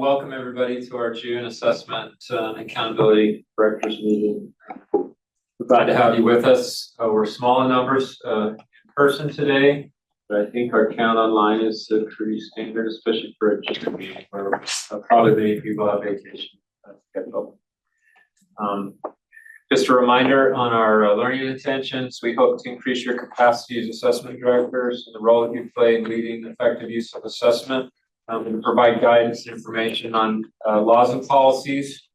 Welcome everybody to our June assessment and accountability directors meeting. We're glad to have you with us. We're small in numbers in person today, but I think our count online is pretty standard, especially for a June meeting where probably many people have vacation scheduled. Just a reminder on our learning intentions, we hope to increase your capacity as assessment directors and the role that you play in leading effective use of assessment. And provide guidance and information on laws and policies,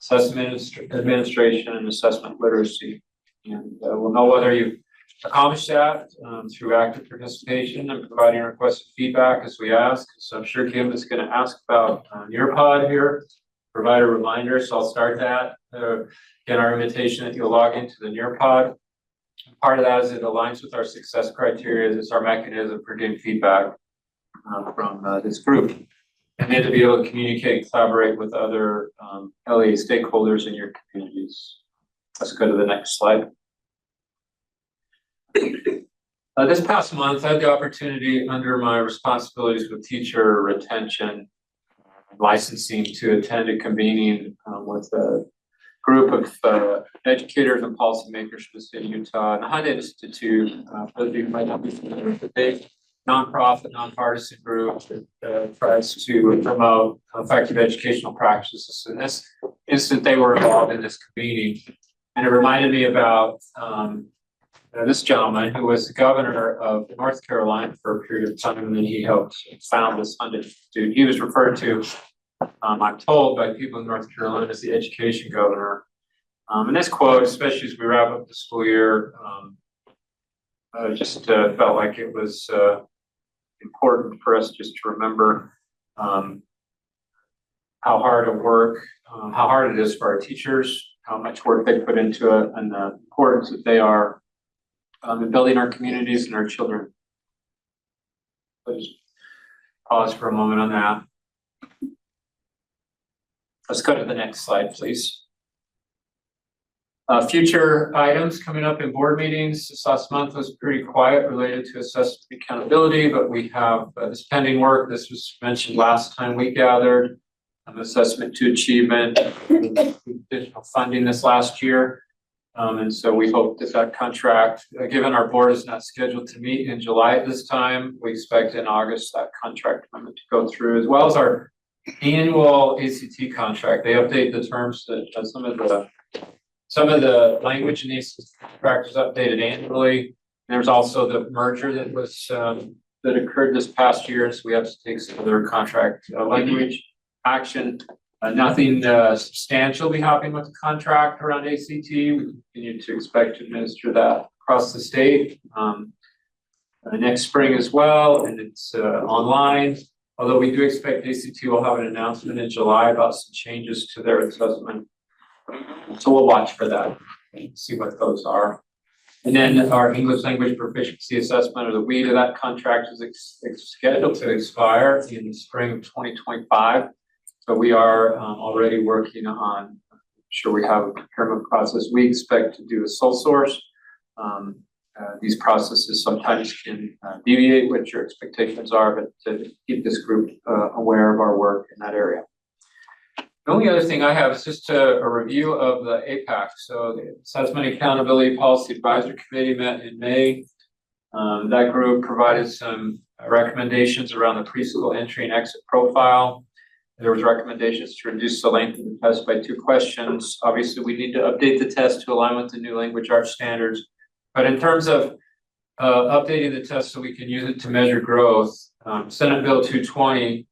assessment administration, and assessment literacy. And we'll know whether you've accomplished that through active participation and providing requested feedback as we ask. So I'm sure Kim is going to ask about Nearpod here, provide a reminder. So I'll start that. Again, our invitation that you'll log into the Nearpod. Part of that is it aligns with our success criteria. It's our mechanism for getting feedback from this group, and then to be able to communicate and collaborate with other LEA stakeholders in your communities. Let's go to the next slide. This past month, I had the opportunity under my responsibilities with teacher retention and licensing to attend a convening with a group of educators and policymakers from the state of Utah and the Hunt Institute. For those of you who might not be familiar with the nonprofit, nonpartisan group that tries to promote effective educational practices. In this instance, they were involved in this convening, and it reminded me about this gentleman who was the governor of North Carolina for a period of time, and then he helped found this Hunt Institute. He was referred to, I'm told, by people in North Carolina as the education governor. And this quote, especially as we wrap up the school year, just felt like it was important for us just to remember how hard it is for our teachers, how much work they put into it, and the importance that they are in building our communities and our children. Let's pause for a moment on that. Let's go to the next slide, please. Future items coming up in board meetings. This last month was pretty quiet related to assessment accountability, but we have this pending work. This was mentioned last time we gathered. Assessment to achievement, additional funding this last year. And so we hope that that contract, given our board is not scheduled to meet in July at this time, we expect in August that contract amendment to go through, as well as our annual ACT contract. They update the terms that some of the language in these contracts is updated annually. There's also the merger that was that occurred this past year, so we have to take some other contract language action. Nothing substantial will be happening with the contract around ACT. We continue to expect to administer that across the state next spring as well, and it's online. Although we do expect ACT will have an announcement in July about some changes to their assessment. So we'll watch for that and see what those are. And then our English language proficiency assessment, or the WEED of that contract, is scheduled to expire in the spring of 2025. So we are already working on, sure we have a procurement process. We expect to do a sole source. These processes sometimes can deviate what your expectations are, but to keep this group aware of our work in that area. The only other thing I have is just a review of the APAC. So the Assessment Accountability Policy Advisory Committee met in May. That group provided some recommendations around the preschool entry and exit profile. There was recommendations to reduce the length of the test by 2 questions. Obviously, we need to update the test to align with the new language arts standards. But in terms of updating the test so we can use it to measure growth, Senate Bill 220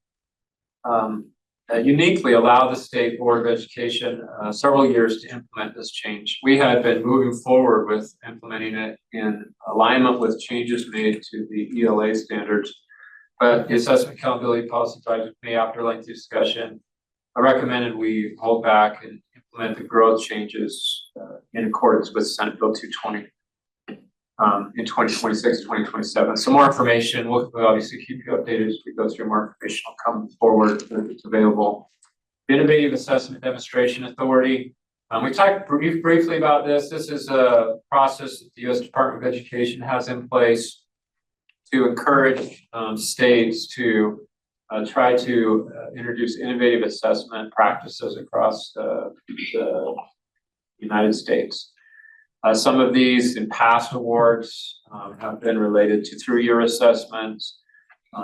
uniquely allowed the State Board of Education several years to implement this change. We had been moving forward with implementing it in alignment with changes made to the ELA standards. But the Assessment Accountability Policy Advisory Committee, after lengthy discussion, recommended we hold back and implement the growth changes in accordance with Senate Bill 220 in 2026, 2027. Some more information, we'll obviously keep you updated as we go through more information. Will come forward if it's available. The Innovative Assessment Demonstration Authority. We talked briefly about this. This is a process that the U.S. Department of Education has in place to encourage states to try to introduce innovative assessment practices across the United States. Some of these in past awards have been related to through-year assessments.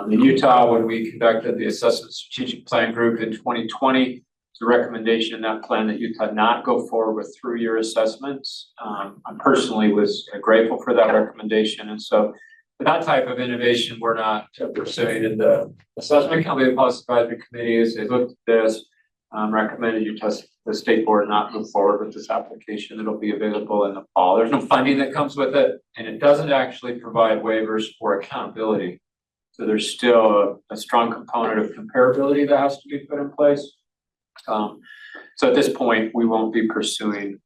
In Utah, when we conducted the Assessment Strategic Plan Group in 2020, it's a recommendation in that plan that Utah not go forward with through-year assessments. I personally was grateful for that recommendation. And so for that type of innovation, we're not pursuing. And the Assessment Company Policy Advisory Committee, as they looked at this, recommended Utah, the state board, not move forward with this application. It'll be available in the fall. There's no funding that comes with it, and it doesn't actually provide waivers for accountability. So there's still a strong component of comparability that has to be put in place. So at this point, we won't be pursuing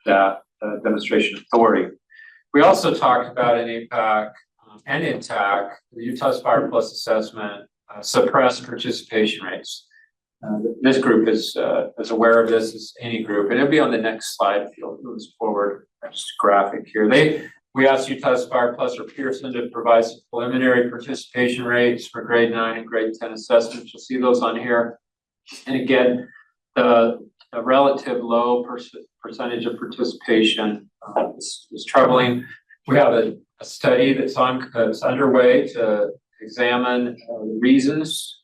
that demonstration authority. We also talked about in APAC and in TAC, the Utah Aspire Plus assessment suppressed participation rates. This group is as aware of this as any group, and it'll be on the next slide if you'll move forward. Just graphic here. We asked Utah Aspire Plus or Pearson to provide some preliminary participation rates for grade 9 and grade 10 assessments. You'll see those on here. And again, the relative low percentage of participation is troubling. We have a study that's underway to examine the reasons,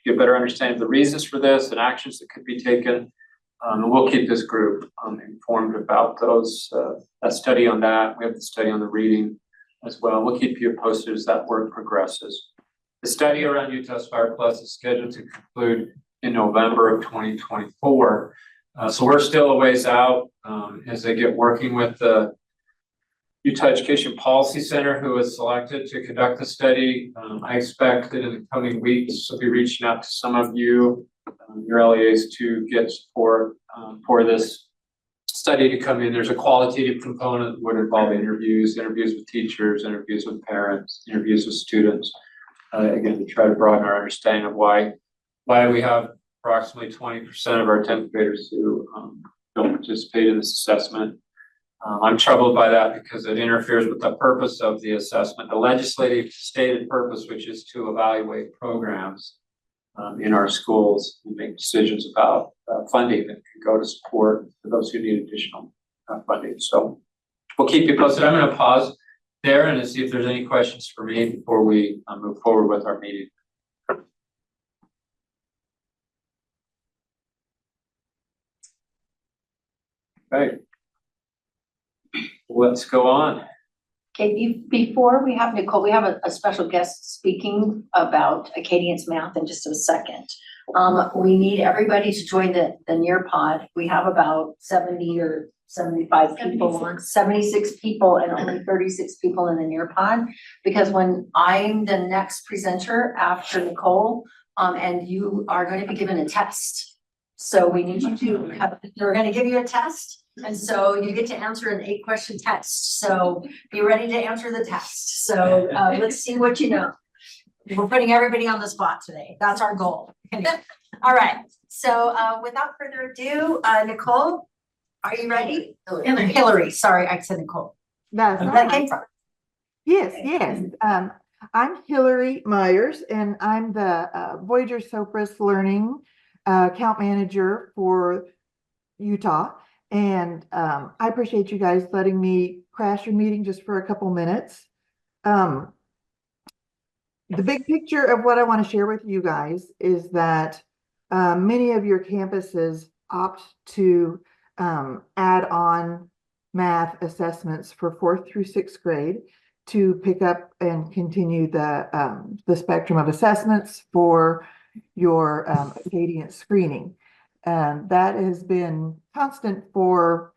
get a better understanding of the reasons for this and actions that could be taken. And we'll keep this group informed about those, that study on that. We have the study on the reading as well. We'll keep you posted as that work progresses. The study around Utah Aspire Plus is scheduled to conclude in November of 2024. So we're still a ways out as they get working with the Utah Education Policy Center, who was selected to conduct the study. I expect that in the coming weeks, I'll be reaching out to some of you, your LEAs, to get support for this study to come in. There's a qualitative component that would involve interviews with teachers, interviews with parents, interviews with students. Again, to try to broaden our understanding of why we have approximately 20% of our 10th graders who don't participate in this assessment. I'm troubled by that because it interferes with the purpose of the assessment, the legislative stated purpose, which is to evaluate programs in our schools and make decisions about funding that can go to support for those who need additional funding. So we'll keep you posted. I'm going to pause there and see if there's any questions for me before we move forward with our meeting. Okay. Let's go on. Okay, before we have Nicole, we have a special guest speaking about Acadience Math in just a second. We need everybody to join the Nearpod. We have about 70 or 75 people on, 76 people, and only 36 people in the Nearpod. Because when I'm the next presenter after Nicole, and you are going to be given a test. So we need you to we're going to give you a test. And so you get to answer an 8-question test. So be ready to answer the test. So let's see what you know. We're putting everybody on the spot today. That's our goal. All right. So without further ado, Nicole, are you ready? Hillary. Sorry, I said Nicole. That's that came from. Yes. I'm Hillary Myers, and I'm the Voyager Sopris Learning account manager for Utah. And I appreciate you guys letting me crash your meeting just for a couple minutes. The big picture of what I want to share with you guys is that many of your campuses opt to add on math assessments for 4th through 6th grade to pick up and continue the spectrum of assessments for your Acadience screening. And that has been constant for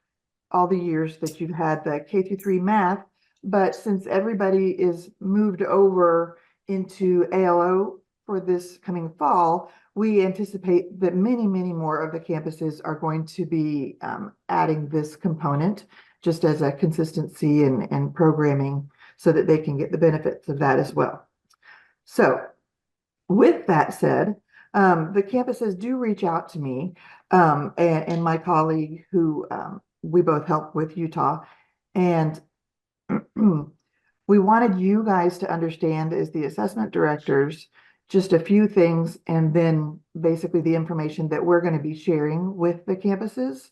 all the years that you've had the K through 3 math. But since everybody is moved over into ALO for this coming fall, we anticipate that many more of the campuses are going to be adding this component just as a consistency and programming so that they can get the benefits of that as well. So with that said, the campuses do reach out to me and my colleague who we both help with Utah. And we wanted you guys to understand as the assessment directors just a few things, and then basically the information that we're going to be sharing with the campuses.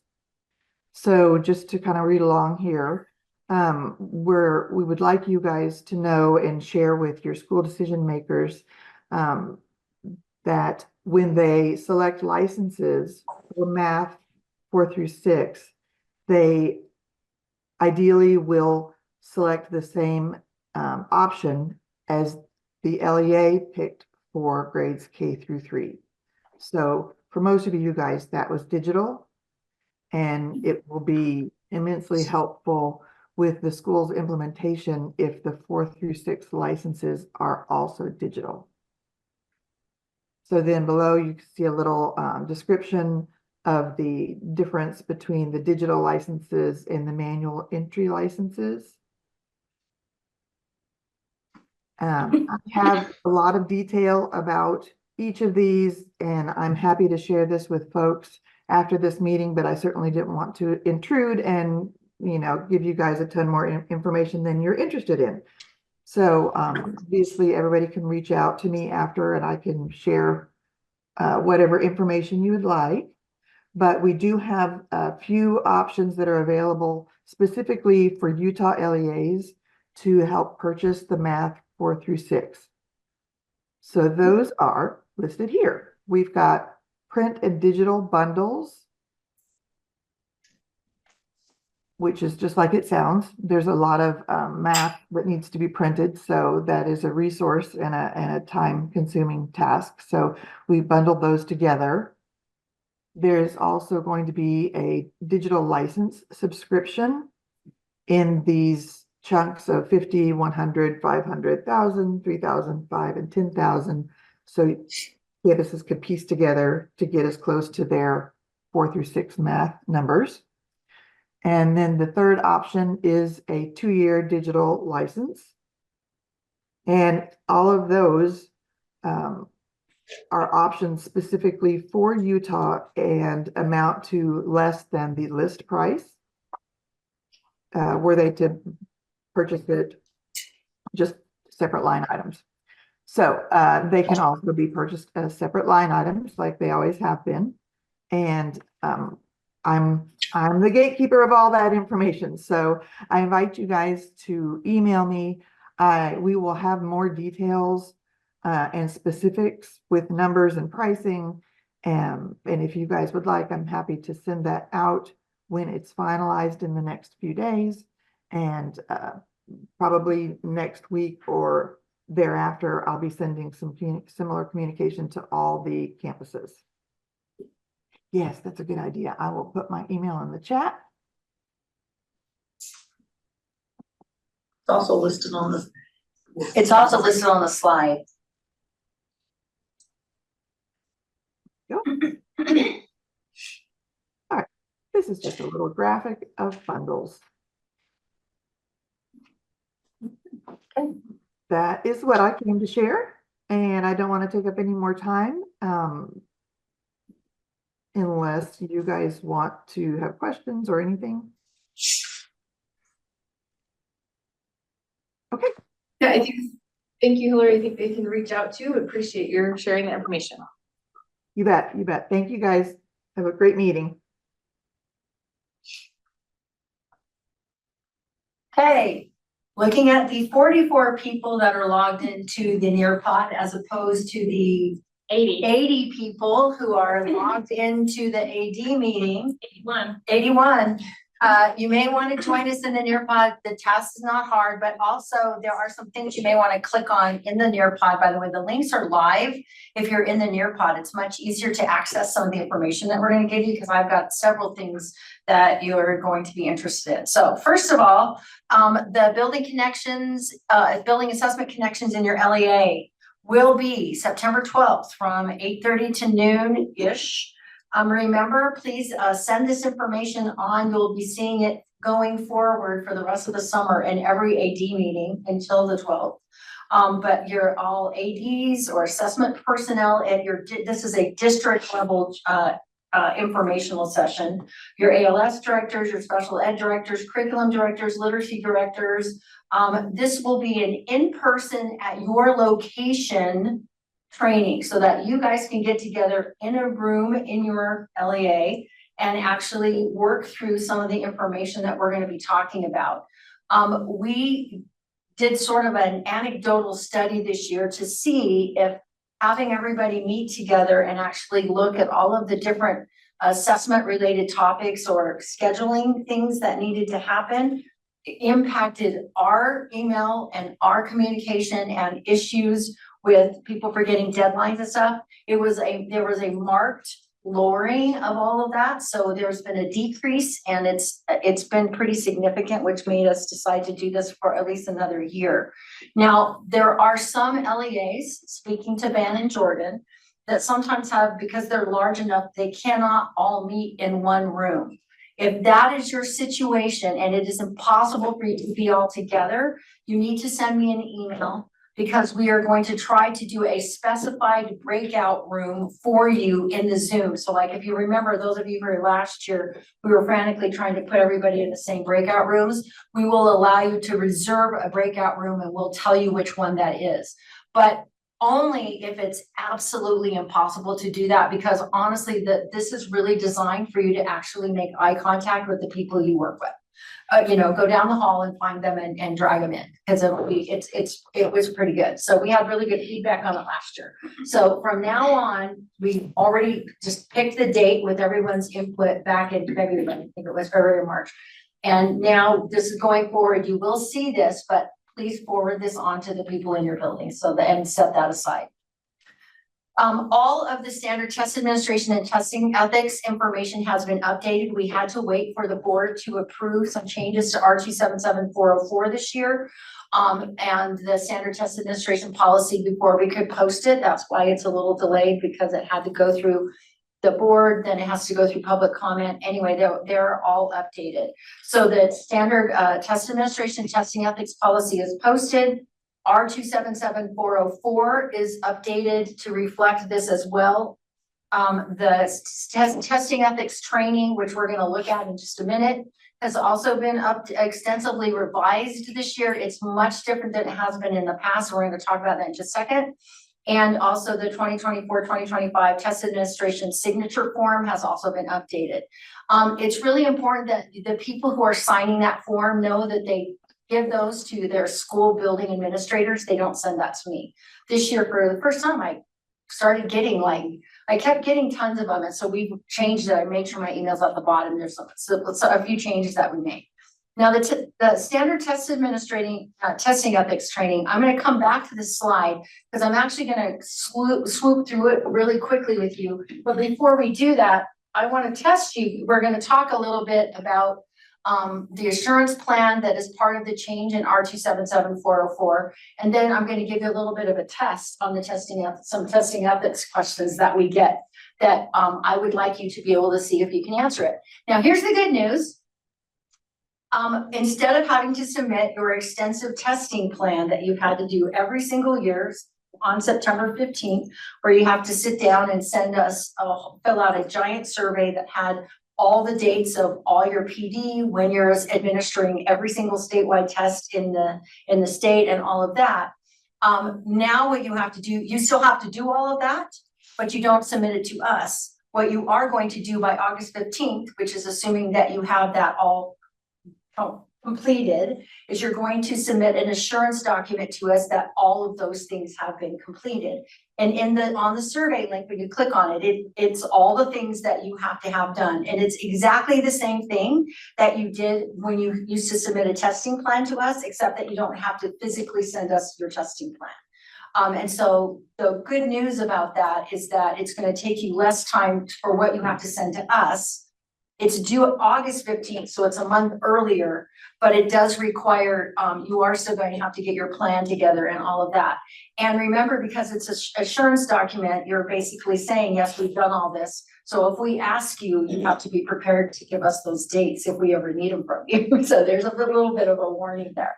So just to kind of read along here, we would like you guys to know and share with your school decision makers that when they select licenses for math 4 through 6, they ideally will select the same option as the LEA picked for grades K through 3. So for most of you guys, that was digital, and it will be immensely helpful with the school's implementation if the 4 through 6 licenses are also digital. So then below you can see a little description of the difference between the digital licenses and the manual entry licenses. I have a lot of detail about each of these, and I'm happy to share this with folks after this meeting, but I certainly didn't want to intrude and, give you guys a ton more information than you're interested in. So obviously everybody can reach out to me after, and I can share whatever information you would like. But we do have a few options that are available specifically for Utah LEAs to help purchase the math 4 through 6. So those are listed here. We've got print and digital bundles, which is just like it sounds. There's a lot of math that needs to be printed, so that is a resource and a time-consuming task. So we bundled those together. There's also going to be a digital license subscription in these chunks of 50, 100, 500, 1,000, 3,000, 5, and 10,000. So campuses could piece together to get as close to their 4 through 6 math numbers. And then the third option is a 2-year digital license. And all of those are options specifically for Utah and amount to less than the list price. Were they to purchase it, just separate line items. So they can also be purchased as separate line items like they always have been. And I'm the gatekeeper of all that information. So I invite you guys to email me. We will have more details and specifics with numbers and pricing. And if you guys would like, I'm happy to send that out when it's finalized in the next few days. And probably next week or thereafter, I'll be sending some similar communication to all the campuses. Yes, that's a good idea. I will put my email in the chat. It's also listed on the slide. Go. All right, this is just a little graphic of bundles. Okay. That is what I came to share, and I don't want to take up any more time. Unless you guys want to have questions or anything. Okay. Yeah, thank you, Hillary. I think they can reach out to. Appreciate your sharing the information. You bet. You bet. Thank you guys. Have a great meeting. Okay, looking at the 44 people that are logged into the Nearpod as opposed to the 80 people who are logged into the AD meeting. 81. You may want to join us in the Nearpod. The task is not hard, but also there are some things you may want to click on in the Nearpod. By the way, the links are live. If you're in the Nearpod, it's much easier to access some of the information that we're going to give you because I've got several things that you're going to be interested in. So first of all, the building assessment connections in your LEA will be September 12th from 8:30 to noon-ish. Remember, please send this information on. You'll be seeing it going forward for the rest of the summer in every AD meeting until the 12th. But you're all ADs or assessment personnel at this is a district level informational session. Your ALS directors, your special ed directors, curriculum directors, literacy directors. This will be an in-person at your location training so that you guys can get together in a room in your LEA and actually work through some of the information that we're gonna be talking about. We did sort of an anecdotal study this year to see if having everybody meet together and actually look at all of the different assessment related topics or scheduling things that needed to happen impacted our email and our communication and issues with people forgetting deadlines and stuff. There was a marked lowering of all of that. So there's been a decrease and it's been pretty significant, which made us decide to do this for at least another year. Now, there are some LEAs, speaking to Van and Jordan, that sometimes have, because they're large enough, they cannot all meet in one room. If that is your situation and it is impossible for you to be all together, you need to send me an email, because we are going to try to do a specified breakout room for you in the Zoom. So like, if you remember, those of you who were last year, we were frantically trying to put everybody in the same breakout rooms. We will allow you to reserve a breakout room and we'll tell you which one that is. But only if it's absolutely impossible to do that, because honestly, this is really designed for you to actually make eye contact with the people you work with. Go down the hall and find them and drag them in, because it was pretty good. So we had really good feedback on it last year. So from now on, we already just picked the date with everyone's input back in February, I think it was February or March. And now this is going forward, you will see this, but please forward this on to the people in your building and set that aside. All of the standard test administration and testing ethics information has been updated. We had to wait for the board to approve some changes to R277404 this year. And the standard test administration policy before we could post it. That's why it's a little delayed, because it had to go through the board, then it has to go through public comment. Anyway, they're all updated. So the standard test administration testing ethics policy is posted. R277404 is updated to reflect this as well. The testing ethics training, which we're going to look at in just a minute, has also been extensively revised this year. It's much different than it has been in the past. We're going to talk about that in just a second. And also the 2024-2025 test administration signature form has also been updated. It's really important that the people who are signing that form know that they give those to their school building administrators. They don't send that to me. This year, for the first time, I started getting I kept getting tons of them. And so we've changed it. I made sure my email's at the bottom. There's so a few changes that we made. Now the standard test administrating testing ethics training, I'm going to come back to this slide because I'm actually going to swoop through it really quickly with you. But before we do that, I want to test you. We're going to talk a little bit about the assurance plan that is part of the change in R277404. And then I'm going to give you a little bit of a test on the some testing ethics questions that we get that I would like you to be able to see if you can answer it. Now, here's the good news. Instead of having to submit your extensive testing plan that you've had to do every single year on September 15th, where you have to sit down and send us, fill out a giant survey that had all the dates of all your PD, when you're administering every single statewide test in the state and all of that. Now what you have to do, you still have to do all of that, but you don't submit it to us. What you are going to do by August 15th, which is assuming that you have that all completed, is you're going to submit an assurance document to us that all of those things have been completed. And on the survey link, when you click on it, it's all the things that you have to have done. And it's exactly the same thing that you did when you used to submit a testing plan to us, except that you don't have to physically send us your testing plan. And so the good news about that is that it's going to take you less time for what you have to send to us. It's due August 15th, so it's a month earlier, but it does require, you are still going to have to get your plan together and all of that. And remember, because it's an assurance document, you're basically saying, yes, we've done all this. So if we ask you, you have to be prepared to give us those dates if we ever need them from you. So there's a little bit of a warning there.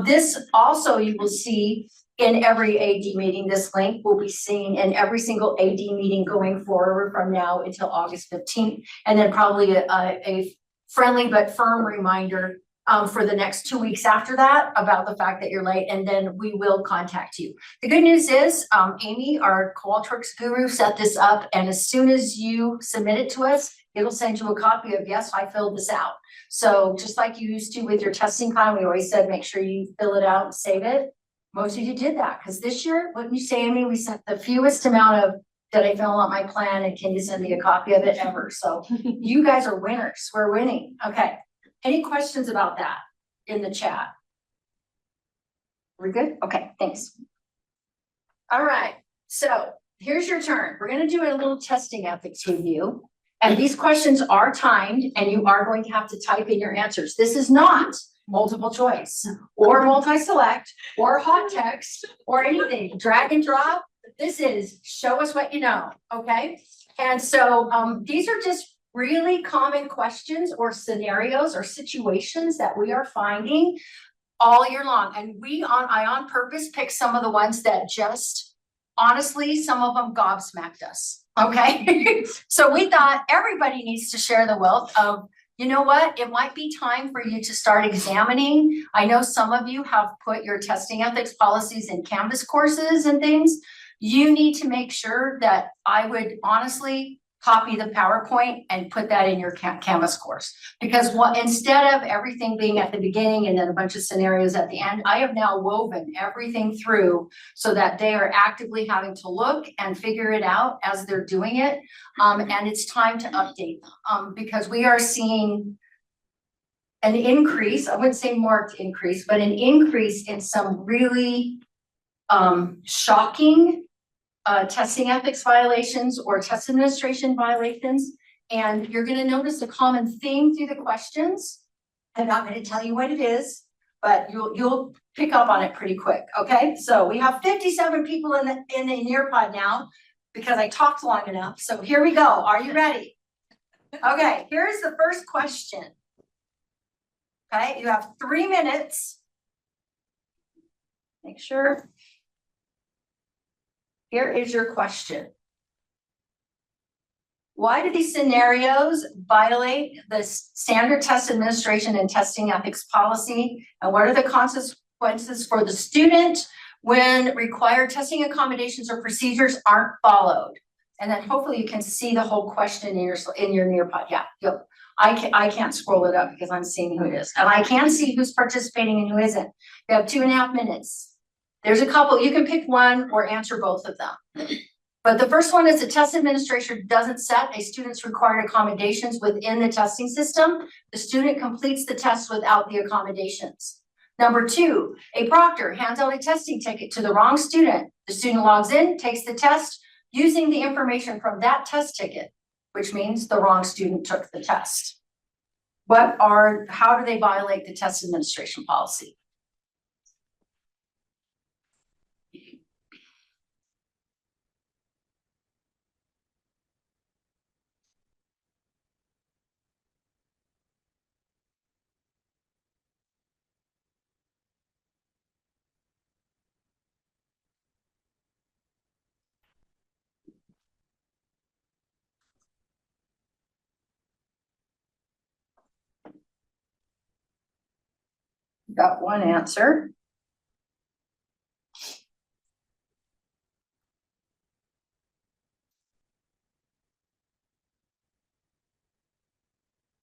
This also, you will see in every AD meeting. This link will be seen in every single AD meeting going forward from now until August 15th. And then probably a friendly but firm reminder for the next 2 weeks after that about the fact that you're late, and then we will contact you. The good news is, Amy, our Qualtrics guru, set this up, and as soon as you submit it to us, it'll send you a copy of, yes, I filled this out. So just like you used to with your testing plan, we always said, make sure you fill it out and save it. Most of you did that, because this year, wouldn't you say, Amy, we sent the fewest amount of, did I fill out my plan and can you send me a copy of it ever? So you guys are winners. We're winning. Okay. Any questions about that in the chat? We're good? Okay, thanks. All right, so here's your turn. We're gonna do a little testing ethics review. And these questions are timed and you are going to have to type in your answers. This is not multiple choice or multi-select or hot text or anything, drag and drop. This is show us what you know, okay? And so these are just really common questions or scenarios or situations that we are finding all year long. And I on purpose picked some of the ones that just, honestly, some of them gobsmacked us, okay? So we thought everybody needs to share the wealth of, you know what, it might be time for you to start examining. I know some of you have put your testing ethics policies in Canvas courses and things. You need to make sure that I would honestly copy the PowerPoint and put that in your Canvas course. Because instead of everything being at the beginning and then a bunch of scenarios at the end, I have now woven everything through so that they are actively having to look and figure it out as they're doing it. And it's time to update them because we are seeing an increase, I wouldn't say marked increase, but an increase in some really shocking testing ethics violations or test administration violations. And you're going to notice a common theme through the questions. I'm not going to tell you what it is, but you'll pick up on it pretty quick. Okay, so we have 57 people in the Nearpod now because I talked long enough. So here we go. Are you ready? Okay, here's the first question. Okay, you have 3 minutes. Make sure. Here is your question. Why do these scenarios violate the standard test administration and testing ethics policy? And what are the consequences for the student when required testing accommodations or procedures aren't followed? And then hopefully you can see the whole question in your Nearpod. Yeah, yep. I can't scroll it up because I'm seeing who it is. And I can see who's participating and who isn't. We have 2.5 minutes. There's a couple, you can pick one or answer both of them. But the first one is the test administrator doesn't set a student's required accommodations within the testing system. The student completes the test without the accommodations. Number 2, a proctor hands out a testing ticket to the wrong student. The student logs in, takes the test using the information from that test ticket, which means the wrong student took the test. How do they violate the test administration policy? Got one answer.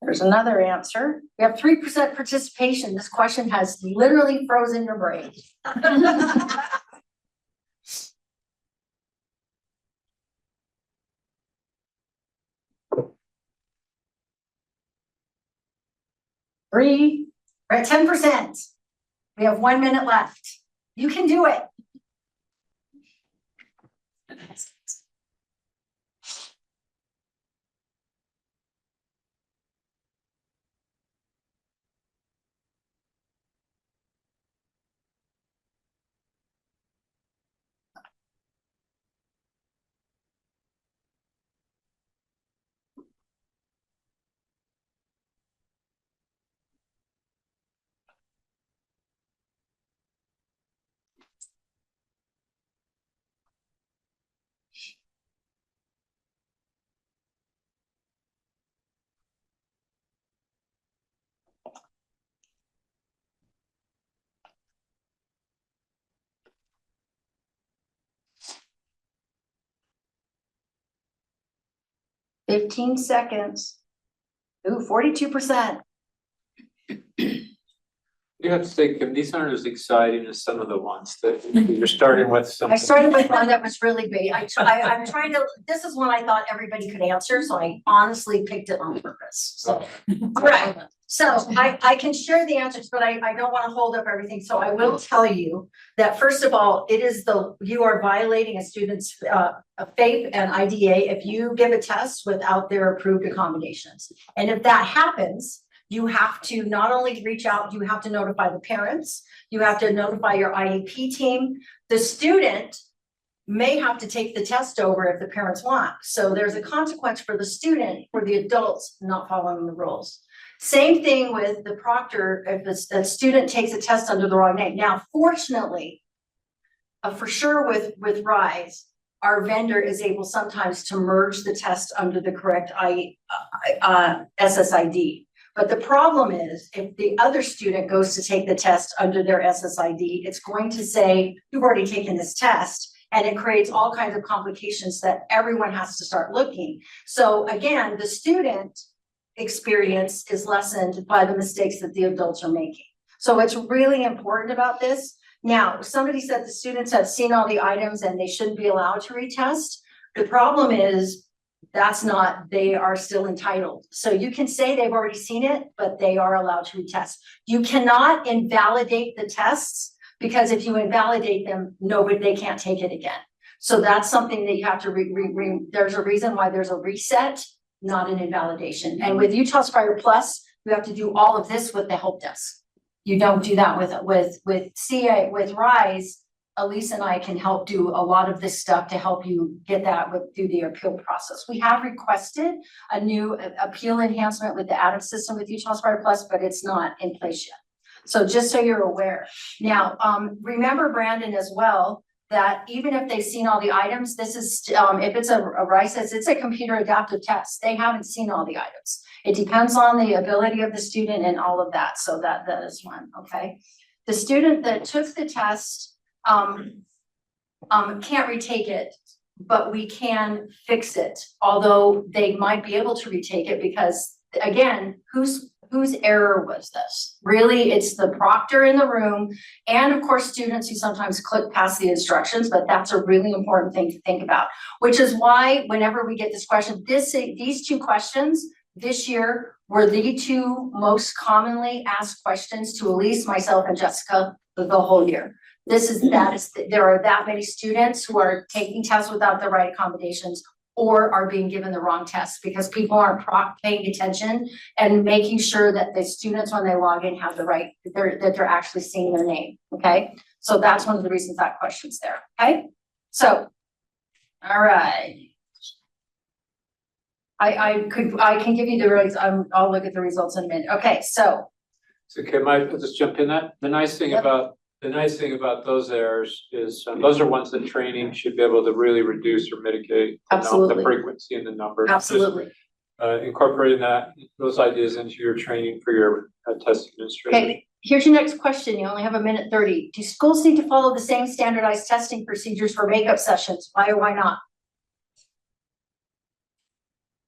There's another answer. We have 3% participation. This question has literally frozen your brain. We're at 10%. We have 1 minute left. You can do it. 15 seconds. Ooh, 42%. You have to say, Kim, these aren't as exciting as some of the ones that you're starting with I something. started with one that was really big. I'm trying to, this is one I thought everybody could answer, so I honestly picked it on purpose, so. All right, so I can share the answers, but I don't want to hold up everything. So I will tell you that first of all, you are violating a student's faith and IDA if you give a test without their approved accommodations. And if that happens, you have to not only reach out, you have to notify the parents, you have to notify your IEP team. The student may have to take the test over if the parents want. So there's a consequence for the student, for the adults not following the rules. Same thing with the proctor, if the student takes a test under the wrong name. Now, fortunately, for sure with RISE, our vendor is able sometimes to merge the test under the correct SSID. But the problem is if the other student goes to take the test under their SSID, it's going to say, you've already taken this test. And it creates all kinds of complications that everyone has to start looking. So again, the student experience is lessened by the mistakes that the adults are making. So it's really important about this. Now, somebody said the students have seen all the items and they shouldn't be allowed to retest. The problem is that's not, they are still entitled. So you can say they've already seen it, but they are allowed to retest. You cannot invalidate the tests because if you invalidate them, they can't take it again. So that's something that you have to there's a reason why there's a reset, not an invalidation. And with Utah Aspire Plus, you have to do all of this with the help desk. You don't do that with CA, with RISE. Elise and I can help do a lot of this stuff to help you get that through the appeal process. We have requested a new appeal enhancement with the Adams system with Utah Aspire Plus, but it's not in place yet. So just so you're aware. Now, remember, Brandon, as well, that even if they've seen all the items, this is, if it's a RISE, it's a computer adaptive test. They haven't seen all the items. It depends on the ability of the student and all of that. So that is one, okay? The student that took the test can't retake it, but we can fix it. Although they might be able to retake it because, again, whose error was this? Really, it's the proctor in the room and of course students who sometimes click past the instructions, but that's a really important thing to think about, which is why whenever we get this question, these two questions this year were the two most commonly asked questions to Elise, myself, and Jessica the whole year. There are that many students who are taking tests without the right accommodations or are being given the wrong tests because people aren't paying attention and making sure that the students, when they log in, have the right, that they're actually seeing their name, okay? So that's one of the reasons that question's there, okay? So, all right. I can give you the results. I'll look at the results in a minute. Okay, so. So Kim, I'll just jump in that. The nice thing about those errors is those are ones that training should be able to really reduce or mitigate the frequency and the numbers. Absolutely. Just, incorporating those ideas into your training for your test administrator. Okay, here's your next question. You only have a minute 30. Do schools need to follow the same standardized testing procedures for makeup sessions? Why or why not?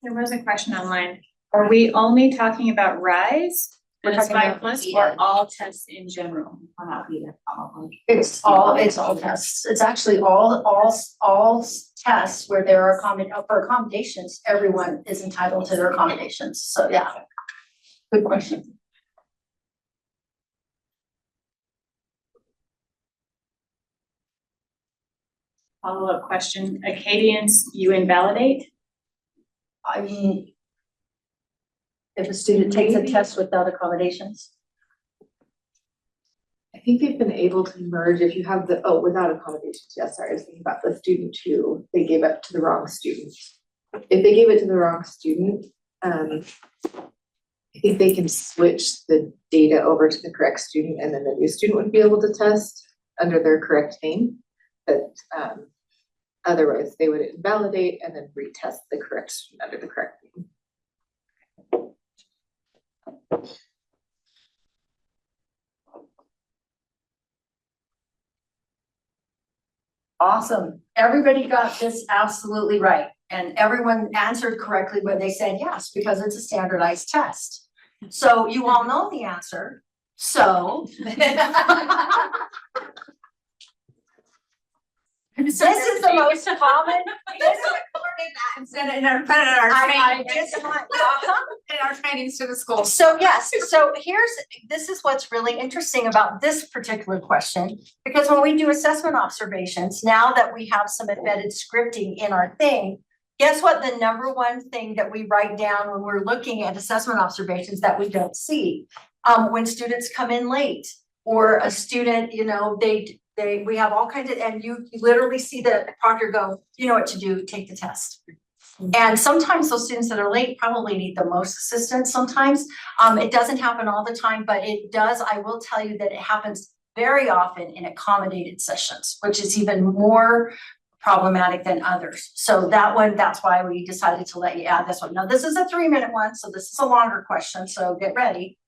There was a question online. Are we only talking about RISE? We're talking about Plus or all tests in general? It's all tests. It's actually all tests where there are for accommodations. Everyone is entitled to their accommodations. So yeah, good question. Follow-up question. Acadians, you invalidate? I mean, if a student takes a test without accommodations. I think they've been able to merge if you have without accommodations. Yes, sorry, I was thinking about the student who they gave it to the wrong student. If they gave it to the wrong student, I think they can switch the data over to the correct student and then the new student would be able to test under their correct name. But otherwise they would invalidate and then retest the correct student under the correct name. Awesome. Everybody got this absolutely right. And everyone answered correctly when they said yes, because it's a standardized test. So you all know the answer, so. This is the most common. Instead in our, put it in our I training, just want. in our trainings to the schools. So yes, so this is what's really interesting about this particular question, because when we do assessment observations, now that we have some embedded scripting in our thing, guess what the number one thing that we write down when we're looking at assessment observations that we don't see? When students come in late, or a student, you know, we have all kinds of, and you literally see the proctor go, you know what to do, take the test. And sometimes those students that are late probably need the most assistance sometimes. It doesn't happen all the time, but it does. I will tell you that it happens very often in accommodated sessions, which is even more problematic than others. So that one, that's why we decided to let you add this one. Now, this is a 3-minute one, so this is a longer question, so get ready.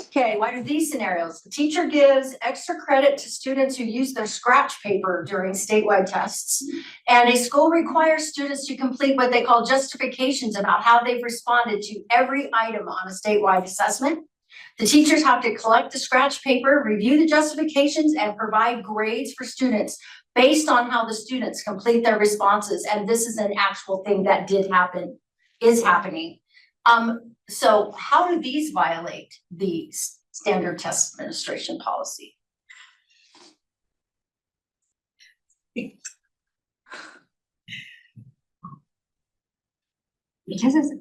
Okay, what are these scenarios? The teacher gives extra credit to students who use their scratch paper during statewide tests. And a school requires students to complete what they call justifications about how they've responded to every item on a statewide assessment. The teachers have to collect the scratch paper, review the justifications, and provide grades for students based on how the students complete their responses. And this is an actual thing that did happen, is happening. So how do these violate the standard test administration policy? Because it's.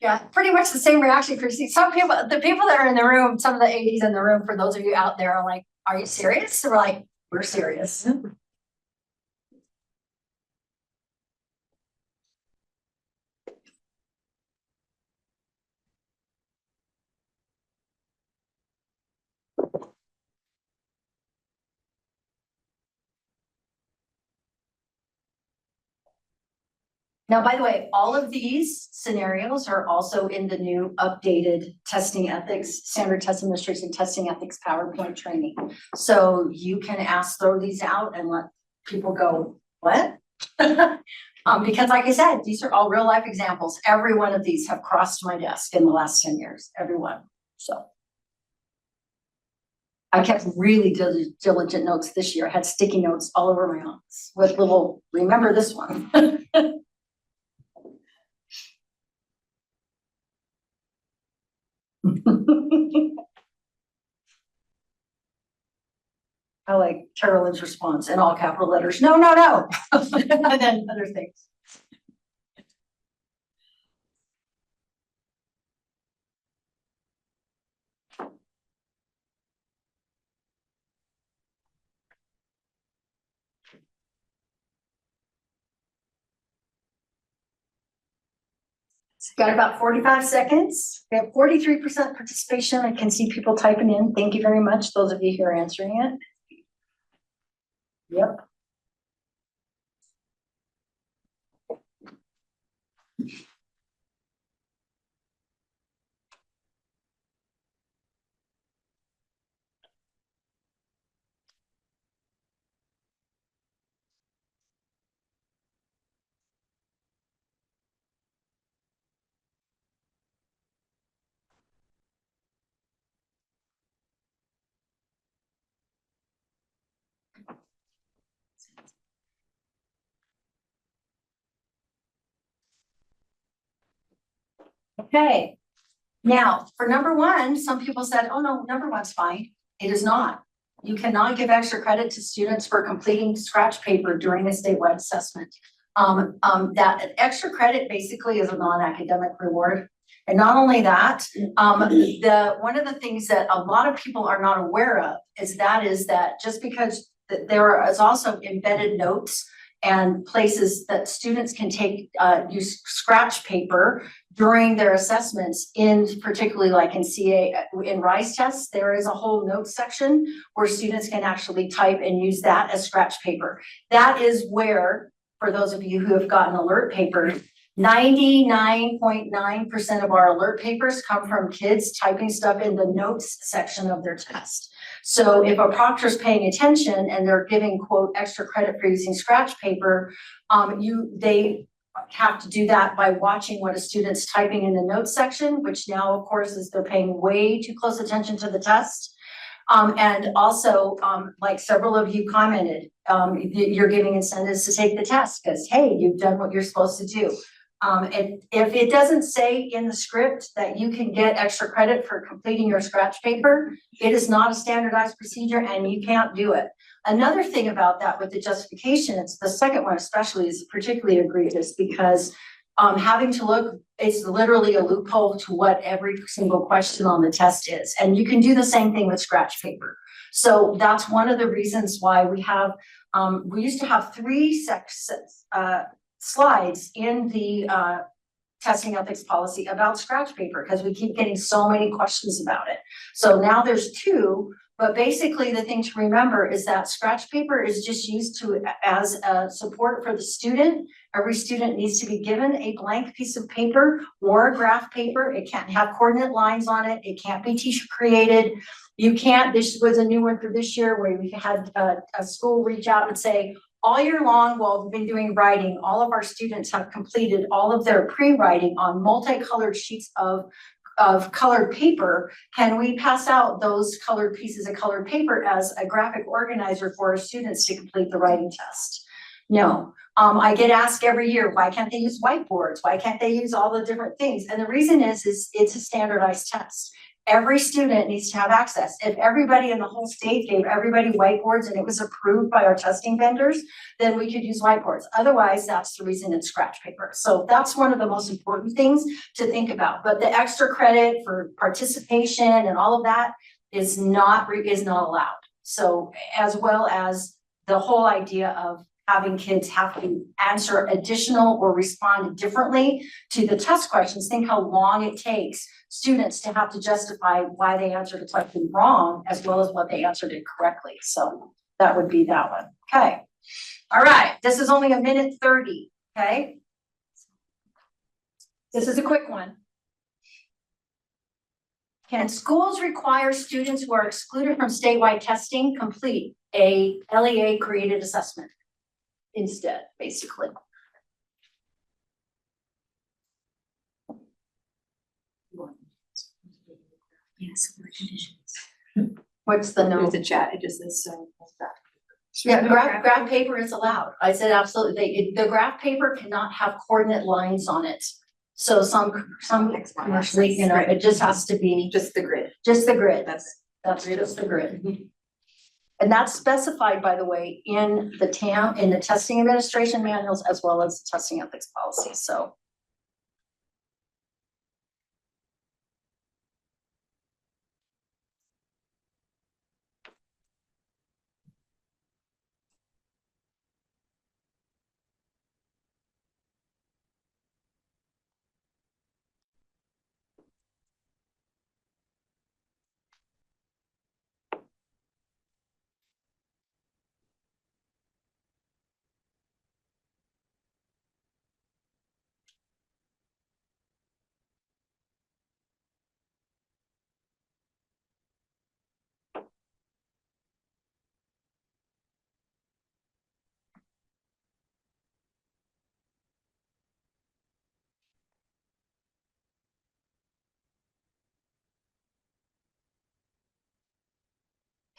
Yeah, pretty much the same reaction, Chrissy. Some people, the people that are in the room, some of the 80s in the room, for those of you out there, are like, are you serious? So we're like, we're serious. Now, by the way, all of these scenarios are also in the new updated testing ethics, standard test administration testing ethics PowerPoint training. So you can throw these out and let people go, what? Because like I said, these are all real life examples. Every one of these have crossed my desk in the last 10 years, every one. So I kept really diligent notes this year. I had sticky notes all over my office with little, remember this one. I like Carolyn's response in all capital letters, no, no, no. And then other things. Got about 45 seconds. We have 43% participation. I can see people typing in. Thank you very much, those of you who are answering it. Yep. Okay, now for number one, some people said, oh no, number one's fine. It is not. You cannot give extra credit to students for completing scratch paper during a statewide assessment. That extra credit basically is a non-academic reward. And not only that, one of the things that a lot of people are not aware of is that just because there is also embedded notes and places that students can take, use scratch paper during their assessments, in particularly like in CA, in RISE tests, there is a whole notes section where students can actually type and use that as scratch paper. That is where, for those of you who have gotten alert paper, 99.9% of our alert papers come from kids typing stuff in the notes section of their test. So if a proctor's paying attention and they're giving quote extra credit for using scratch paper, they have to do that by watching what a student's typing in the notes section, which now of course is they're paying way too close attention to the test. And also, like several of you commented, you're giving incentives to take the test because, hey, you've done what you're supposed to do. And if it doesn't say in the script that you can get extra credit for completing your scratch paper, it is not a standardized procedure and you can't do it. Another thing about that with the justification, it's the second one especially is particularly egregious because having to look, it's literally a loophole to what every single question on the test is. And you can do the same thing with scratch paper. So that's one of the reasons why we have, we used to have 3 slides in the testing ethics policy about scratch paper because we keep getting so many questions about it. So now there's 2, but basically the thing to remember is that scratch paper is just used as a support for the student. Every student needs to be given a blank piece of paper or a graph paper. It can't have coordinate lines on it. It can't be teacher created. You can't, this was a new one for this year where we had a school reach out and say, all year long, while we've been doing writing, all of our students have completed all of their pre-writing on multicolored sheets of colored paper. Can we pass out those colored pieces of colored paper as a graphic organizer for our students to complete the writing test? No. I get asked every year, why can't they use whiteboards? Why can't they use all the different things? And the reason is it's a standardized test. Every student needs to have access. If everybody in the whole state gave everybody whiteboards and it was approved by our testing vendors, then we could use whiteboards. Otherwise, that's the reason it's scratch paper. So that's one of the most important things to think about. But the extra credit for participation and all of that is not allowed. So as well as the whole idea of having kids have to answer additional or respond differently to the test questions. Think how long it takes students to have to justify why they answered a question wrong as well as what they answered it correctly. So that would be that one. Okay. All right. This is only 1:30. Okay. This is a quick one. Can schools require students who are excluded from statewide testing complete a LEA created assessment instead, basically? Yes, What's the no? there's a chat, it just says so. Yeah, graph paper is allowed. I said absolutely. The graph paper cannot have coordinate lines on it. So some commercially, you know, it just has to be Just the grid. just the grid. That's That's just the grid. And that's specified, by the way, in the TAM, in the testing administration manuals, as well as the testing ethics policy, so.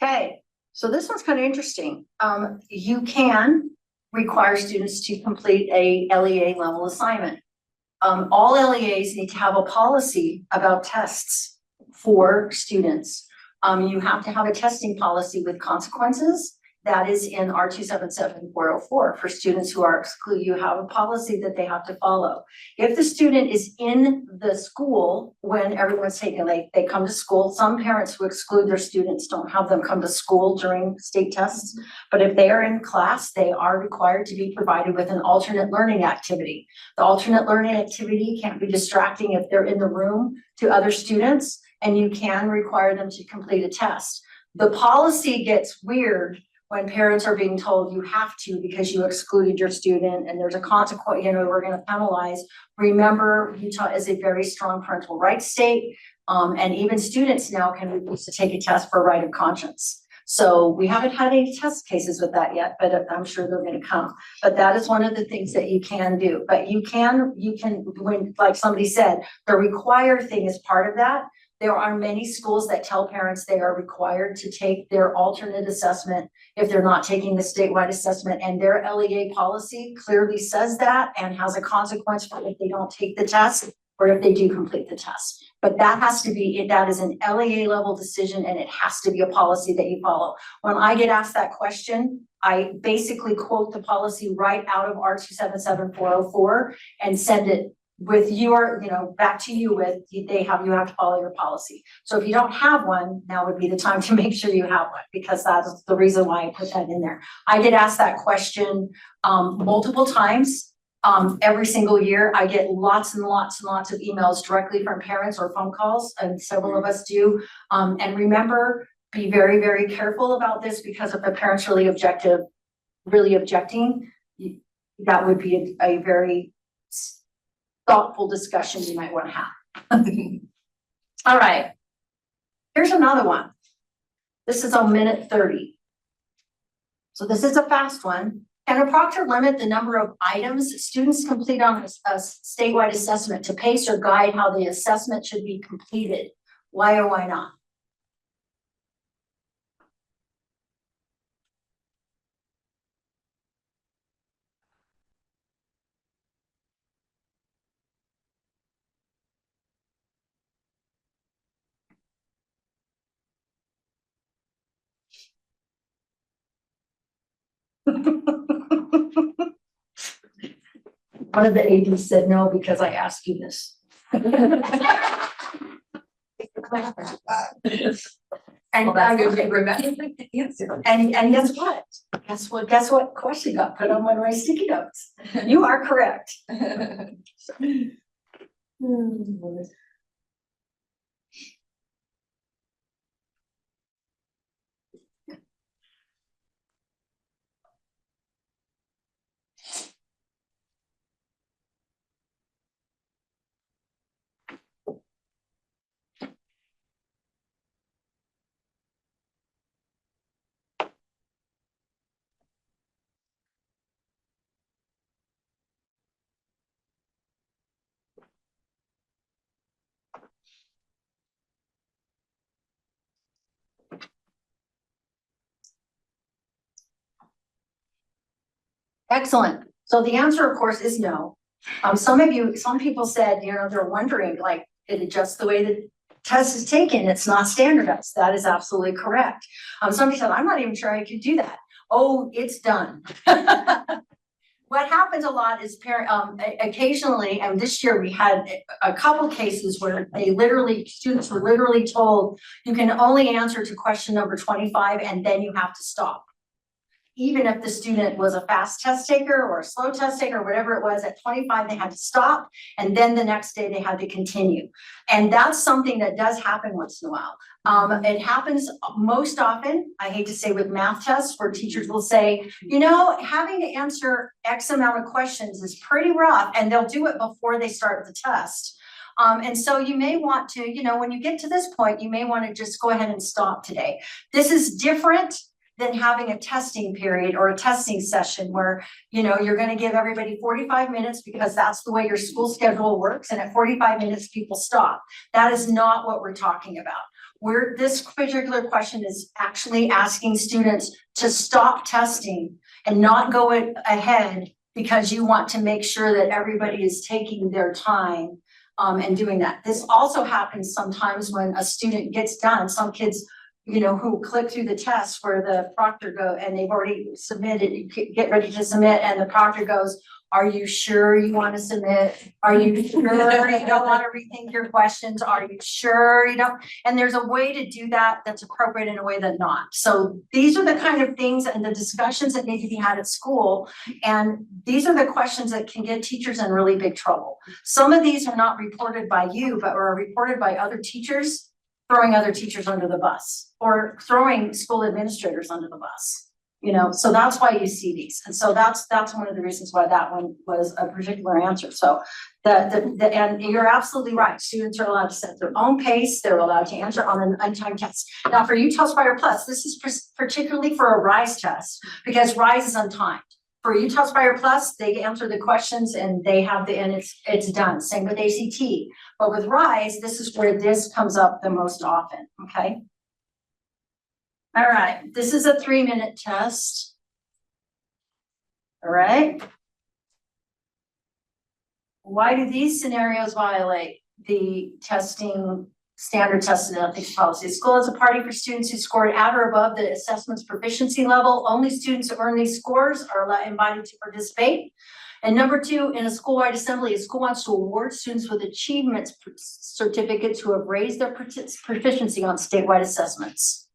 Okay, so this one's kind of interesting. You can require students to complete a LEA level assignment. All LEAs need to have a policy about tests for students. You have to have a testing policy with consequences. That is in R277404 for students who are excluded. You have a policy that they have to follow. If the student is in the school when everyone's taking, like they come to school, some parents who exclude their students don't have them come to school during state tests. But if they are in class, they are required to be provided with an alternate learning activity. The alternate learning activity can't be distracting if they're in the room to other students, and you can require them to complete a test. The policy gets weird when parents are being told you have to because you excluded your student and there's a consequence, we're gonna penalize. Remember, Utah is a very strong parental rights state. And even students now can refuse to take a test for right of conscience. So we haven't had any test cases with that yet, but I'm sure they're gonna come. But that is one of the things that you can do. But you can, when, like somebody said, the required thing is part of that. There are many schools that tell parents they are required to take their alternate assessment if they're not taking the statewide assessment, and their LEA policy clearly says that and has a consequence for if they don't take the test or if they do complete the test. But that has to be, that is an LEA level decision, and it has to be a policy that you follow. When I get asked that question, I basically quote the policy right out of R277404 and send it with your, back to you with, you have to follow your policy. So if you don't have one, now would be the time to make sure you have one, because that's the reason why I put that in there. I get asked that question multiple times. Every single year, I get lots and lots and lots of emails directly from parents or phone calls, and several of us do. And remember, be very, very careful about this, because if a parent's really objecting, that would be a very thoughtful discussion you might want to have. All right. Here's another one. This is on minute 30. So this is a fast one. Can a proctor limit the number of items students complete on a statewide assessment to pace or guide how the assessment should be completed? Why or why not? One of the agents said no because I asked you this. And guess what? Guess what question got put on one of my sticky notes? You are correct. Excellent. So the answer, of course, is no. Some people said, they're wondering, like, is it just the way the test is taken? It's not standardized. That is absolutely correct. Somebody said, I'm not even sure I could do that. Oh, it's done. What happens a lot is occasionally, and this year we had a couple cases where students were literally told, you can only answer to question number 25 and then you have to stop. Even if the student was a fast test taker or a slow test taker, or whatever it was, at 25, they had to stop. And then the next day they had to continue. And that's something that does happen once in a while. It happens most often, I hate to say, with math tests, where teachers will say, having to answer X amount of questions is pretty rough, and they'll do it before they start the test. And so you may want to, when you get to this point, you may want to just go ahead and stop today. This is different than having a testing period or a testing session where, you're going to give everybody 45 minutes because that's the way your school schedule works. And at 45 minutes, people stop. That is not what we're talking about. This particular question is actually asking students to stop testing and not go ahead because you want to make sure that everybody is taking their time and doing that. This also happens sometimes when a student gets done. Some kids who click through the test where the proctor and they've already submitted, get ready to submit, and the proctor goes, are you sure you want to submit? Are you sure you don't want to rethink your questions? Are you sure you don't? And there's a way to do that that's appropriate in a way that not. So these are the kind of things and the discussions that need to be had at school. And these are the questions that can get teachers in really big trouble. Some of these are not reported by you, but are reported by other teachers, throwing other teachers under the bus or throwing school administrators under the bus. you know, so that's why you see these. And so that's one of the reasons why that one was a particular answer. So and you're absolutely right. Students are allowed to set their own pace. They're allowed to answer on an untimed test. Now for Utah Aspire Plus, this is particularly for a RISE test because RISE is untimed. For Utah Aspire Plus, they answer the questions and they have and it's done. Same with ACT. But with RISE, this is where this comes up the most often, okay? All right, this is a 3-minute test. All right. Why do these scenarios violate the standard testing and ethics policy? School is a party for students who scored at or above the assessment's proficiency level. Only students who earn these scores are invited to participate. And number 2, in a school-wide assembly, a school wants to award students with achievements certificates who have raised their proficiency on statewide assessments.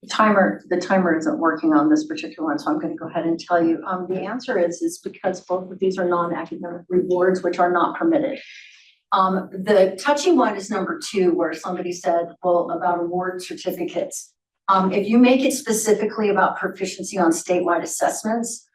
The timer isn't working on this particular one, so I'm going to go ahead and tell you. The answer is because both of these are non-academic rewards, which are not permitted. The touchy one is number 2, where somebody said, well, about award certificates. If you make it specifically about proficiency on statewide assessments,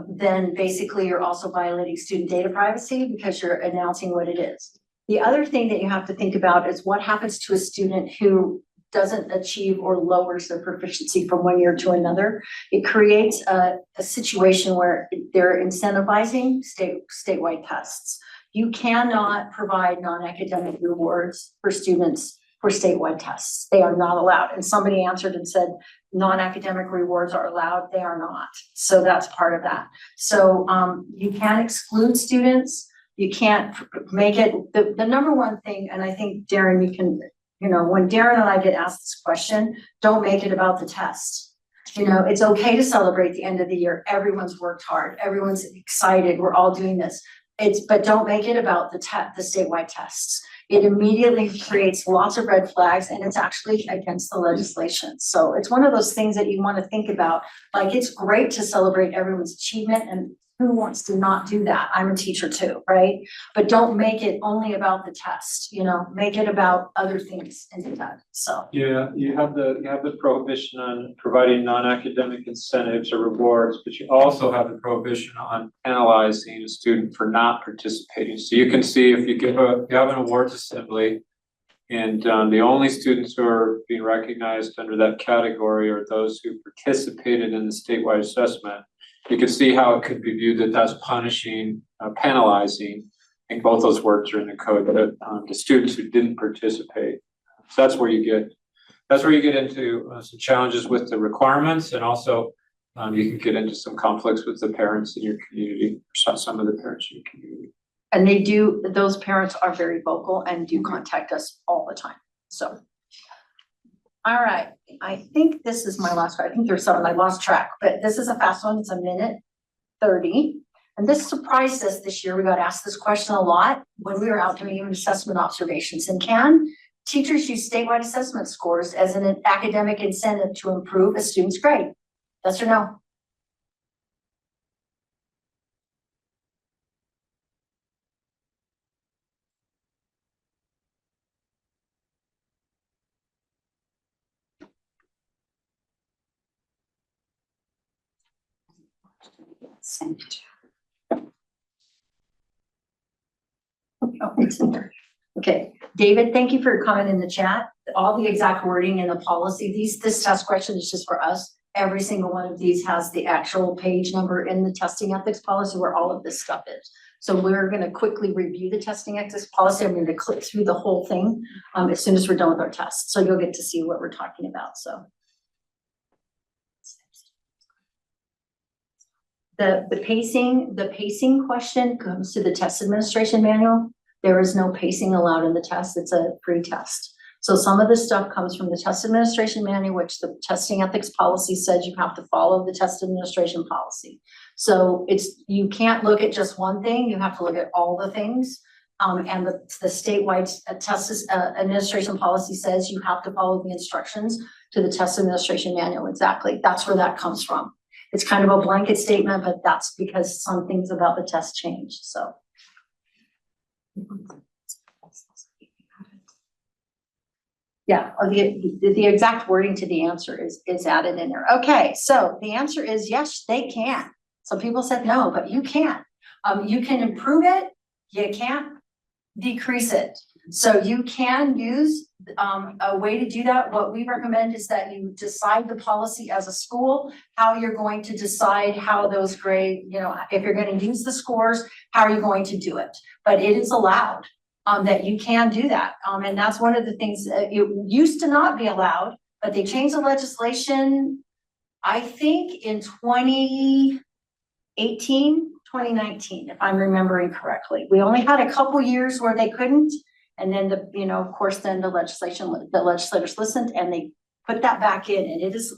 then basically you're also violating student data privacy because you're announcing what it is. The other thing that you have to think about is what happens to a student who doesn't achieve or lowers their proficiency from one year to another. It creates a situation where they're incentivizing statewide tests. You cannot provide non-academic rewards for students for statewide tests. They are not allowed. And somebody answered and said, non-academic rewards are allowed. They are not. So that's part of that. So you can exclude students. You can't make it, the number one thing, and I think Darren, you can, you know, when Darren and I get asked this question, don't make it about the test. You know, it's okay to celebrate the end of the year. Everyone's worked hard. Everyone's excited. We're all doing this. But don't make it about the statewide tests. It immediately creates lots of red flags and it's actually against the legislation. So it's one of those things that you want to think about. Like, it's great to celebrate everyone's achievement, and who wants to not do that? I'm a teacher too, right? But don't make it only about the test, you know, make it about other things instead. So. Yeah, you have the prohibition on providing non-academic incentives or rewards, but you also have the prohibition on penalizing a student for not participating. So you can see if you have an awards assembly, and the only students who are being recognized under that category are those who participated in the statewide assessment. You can see how it could be viewed that that's punishing, penalizing. I think both those words are in the code, that the students who didn't participate. So that's where you get into some challenges with the requirements, and also you can get into some conflicts with the parents in your community, or some of the parents in your community. And those parents are very vocal and do contact us all the time. So, All right, I think this is my last one. I think there's some, I lost track, but this is a fast one. It's a minute 30. And this surprised us this year. We got asked this question a lot when we were out doing assessment observations. And can teachers use statewide assessment scores as an academic incentive to improve a student's grade? Yes or no? Oh, it's in there. Okay, David, thank you for your comment in the chat. All the exact wording in the policy, this test question is just for us. Every single one of these has the actual page number in the testing ethics policy where all of this stuff is. So we're gonna quickly review the testing ethics policy. I'm gonna click through the whole thing as soon as we're done with our test. So you'll get to see what we're talking about, so. The pacing question comes to the test administration manual. There is no pacing allowed in the test. It's a pre-test. So some of the stuff comes from the test administration manual, which the testing ethics policy says you have to follow the test administration policy. So you can't look at just one thing. You have to look at all the things. And the statewide test administration policy says you have to follow the instructions to the test administration manual. Exactly. That's where that comes from. It's kind of a blanket statement, but that's because some things about the test change, so. Yeah, the exact wording to the answer is added in there. Okay, so the answer is yes, they can. Some people said no, but you can. You can improve it, you can't decrease it. So you can use a way to do that. What we recommend is that you decide the policy as a school, how you're going to decide how those grade, if you're going to use the scores, how are you going to do it? But it is allowed that you can do that. And that's one of the things it used to not be allowed, but they changed the legislation, I think in 2019, if I'm remembering correctly. We only had a couple years where they couldn't. And then of course, then the legislators listened and they put that back in, and it's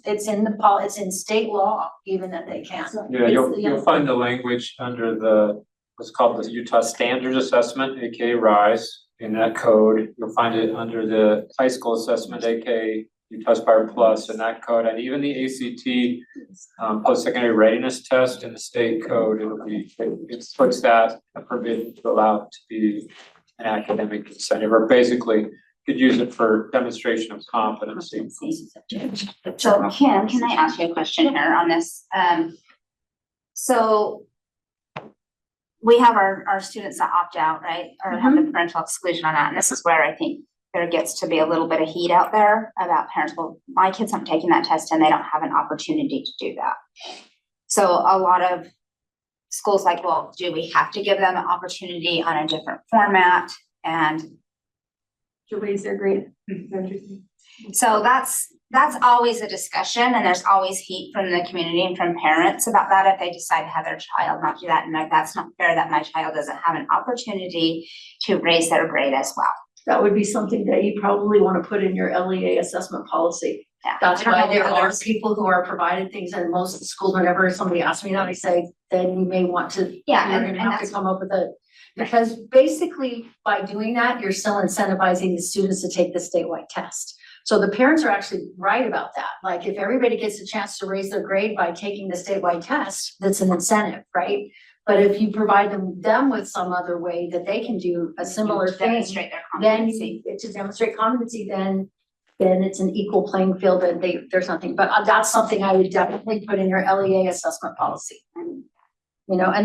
in state law even that they can. Yeah, you'll find the language under what's called the Utah Standards Assessment, aka RISE, in that code. You'll find it under the high school assessment, aka Utah Aspire Plus, in that code, and even the ACT post-secondary readiness test in the state code. It puts that forbidden to allow it to be an academic incentive, or basically could use it for demonstration of competency. So Kim, can I ask you a question here on this? So we have our students that opt out, right? Or have the parental exclusion on that. And this is where I think there gets to be a little bit of heat out there about parents. Well, my kids aren't taking that test and they don't have an opportunity to do that. So a lot of schools like, well, do we have to give them an opportunity on a different format? And To raise their grade. so that's always a discussion, and there's always heat from the community and from parents about that if they decide to have their child not do that. And that's not fair that my child doesn't have an opportunity to raise their grade as well. That would be something that you probably want to put in your LEA assessment policy. Yeah. That's I don't why know there whether are there's- people who are provided things, and most of the schools, whenever somebody asks me that, I say, then you may want to, Yeah, you're and gonna have to that's- come up with because basically by doing that, you're still incentivizing the students to take the statewide test. So the parents are actually right about that. Like if everybody gets a chance to raise their grade by taking the statewide test, that's an incentive, right? But if you provide them with some other way that they can do a similar To thing, demonstrate their then competency. to demonstrate competency, then it's an equal playing field and there's nothing, but that's something I would definitely put in your LEA assessment policy. And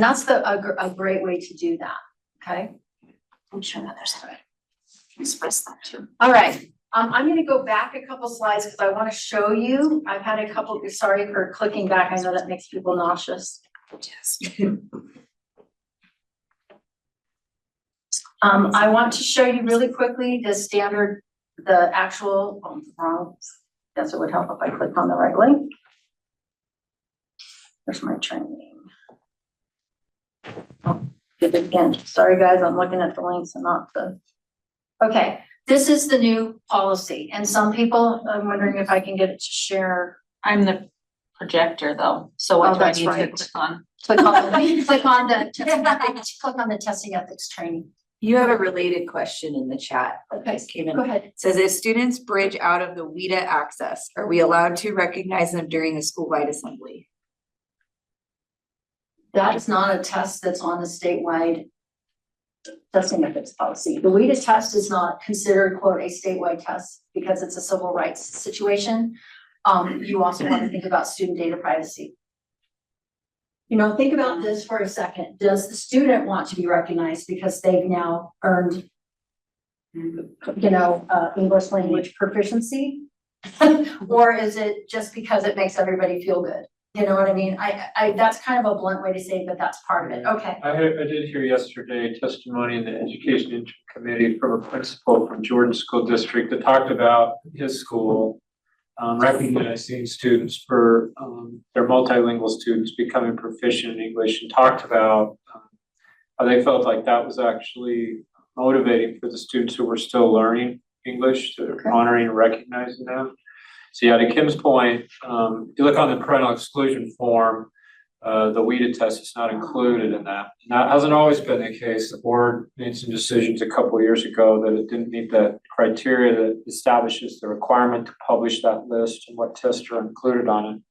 that's a great way to do that, okay? I'm sure that there's a way to express that too. All right, I'm gonna go back a couple slides because I want to show you, I've had a couple, sorry for clicking back, I know that makes people nauseous. I want to show you really quickly the actual, wrong. Guess it would help if I clicked on the right link. There's my training. Oh, did it again. Sorry, guys, I'm looking at the links and not the. Okay, This is the new policy, and some people, I'm wondering if I can get it to share. I'm the projector though, so Oh, what do I that's need to right. click on? Click on the testing ethics training. You have a related question in the chat. that Okay, just came in. go ahead. It says, if students bridge out of the WIDA access, are we allowed to recognize them during a school-wide assembly? That is not a test that's on the statewide testing ethics policy. The WIDA test is not considered, quote, a statewide test because it's a civil rights situation. You also want to think about student data privacy. You know, think about this for a second. Does the student want to be recognized because they've now earned, English language proficiency? Or is it just because it makes everybody feel good? You know what I mean? That's kind of a blunt way to say it, but that's part of it. Okay. I did hear yesterday testimony in the Education Interim Committee from a principal from Jordan School District that talked about his school recognizing students for their multilingual students becoming proficient in English, and talked about how they felt like that was actually motivating for the students who were still learning English, to honoring and recognizing them. So yeah, to Kim's point, if you look on the parental exclusion form, the WIDA test is not included in that. And that hasn't always been the case. The board made some decisions a couple of years ago that it didn't meet that criteria that establishes the requirement to publish that list and what tests are included on it.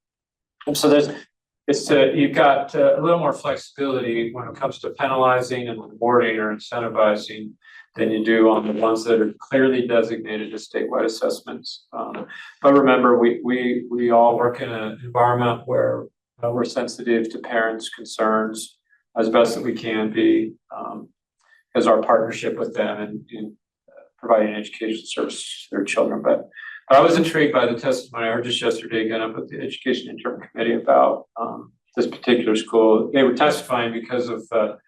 And so you've got a little more flexibility when it comes to penalizing and rewarding or incentivizing than you do on the ones that are clearly designated as statewide assessments. But remember, we all work in an environment where we're sensitive to parents' concerns as best that we can be, as our partnership with them in providing education service to their children. But I was intrigued by the testimony. I heard just yesterday again up at the Education Interim Committee about this particular school. They were testifying because of the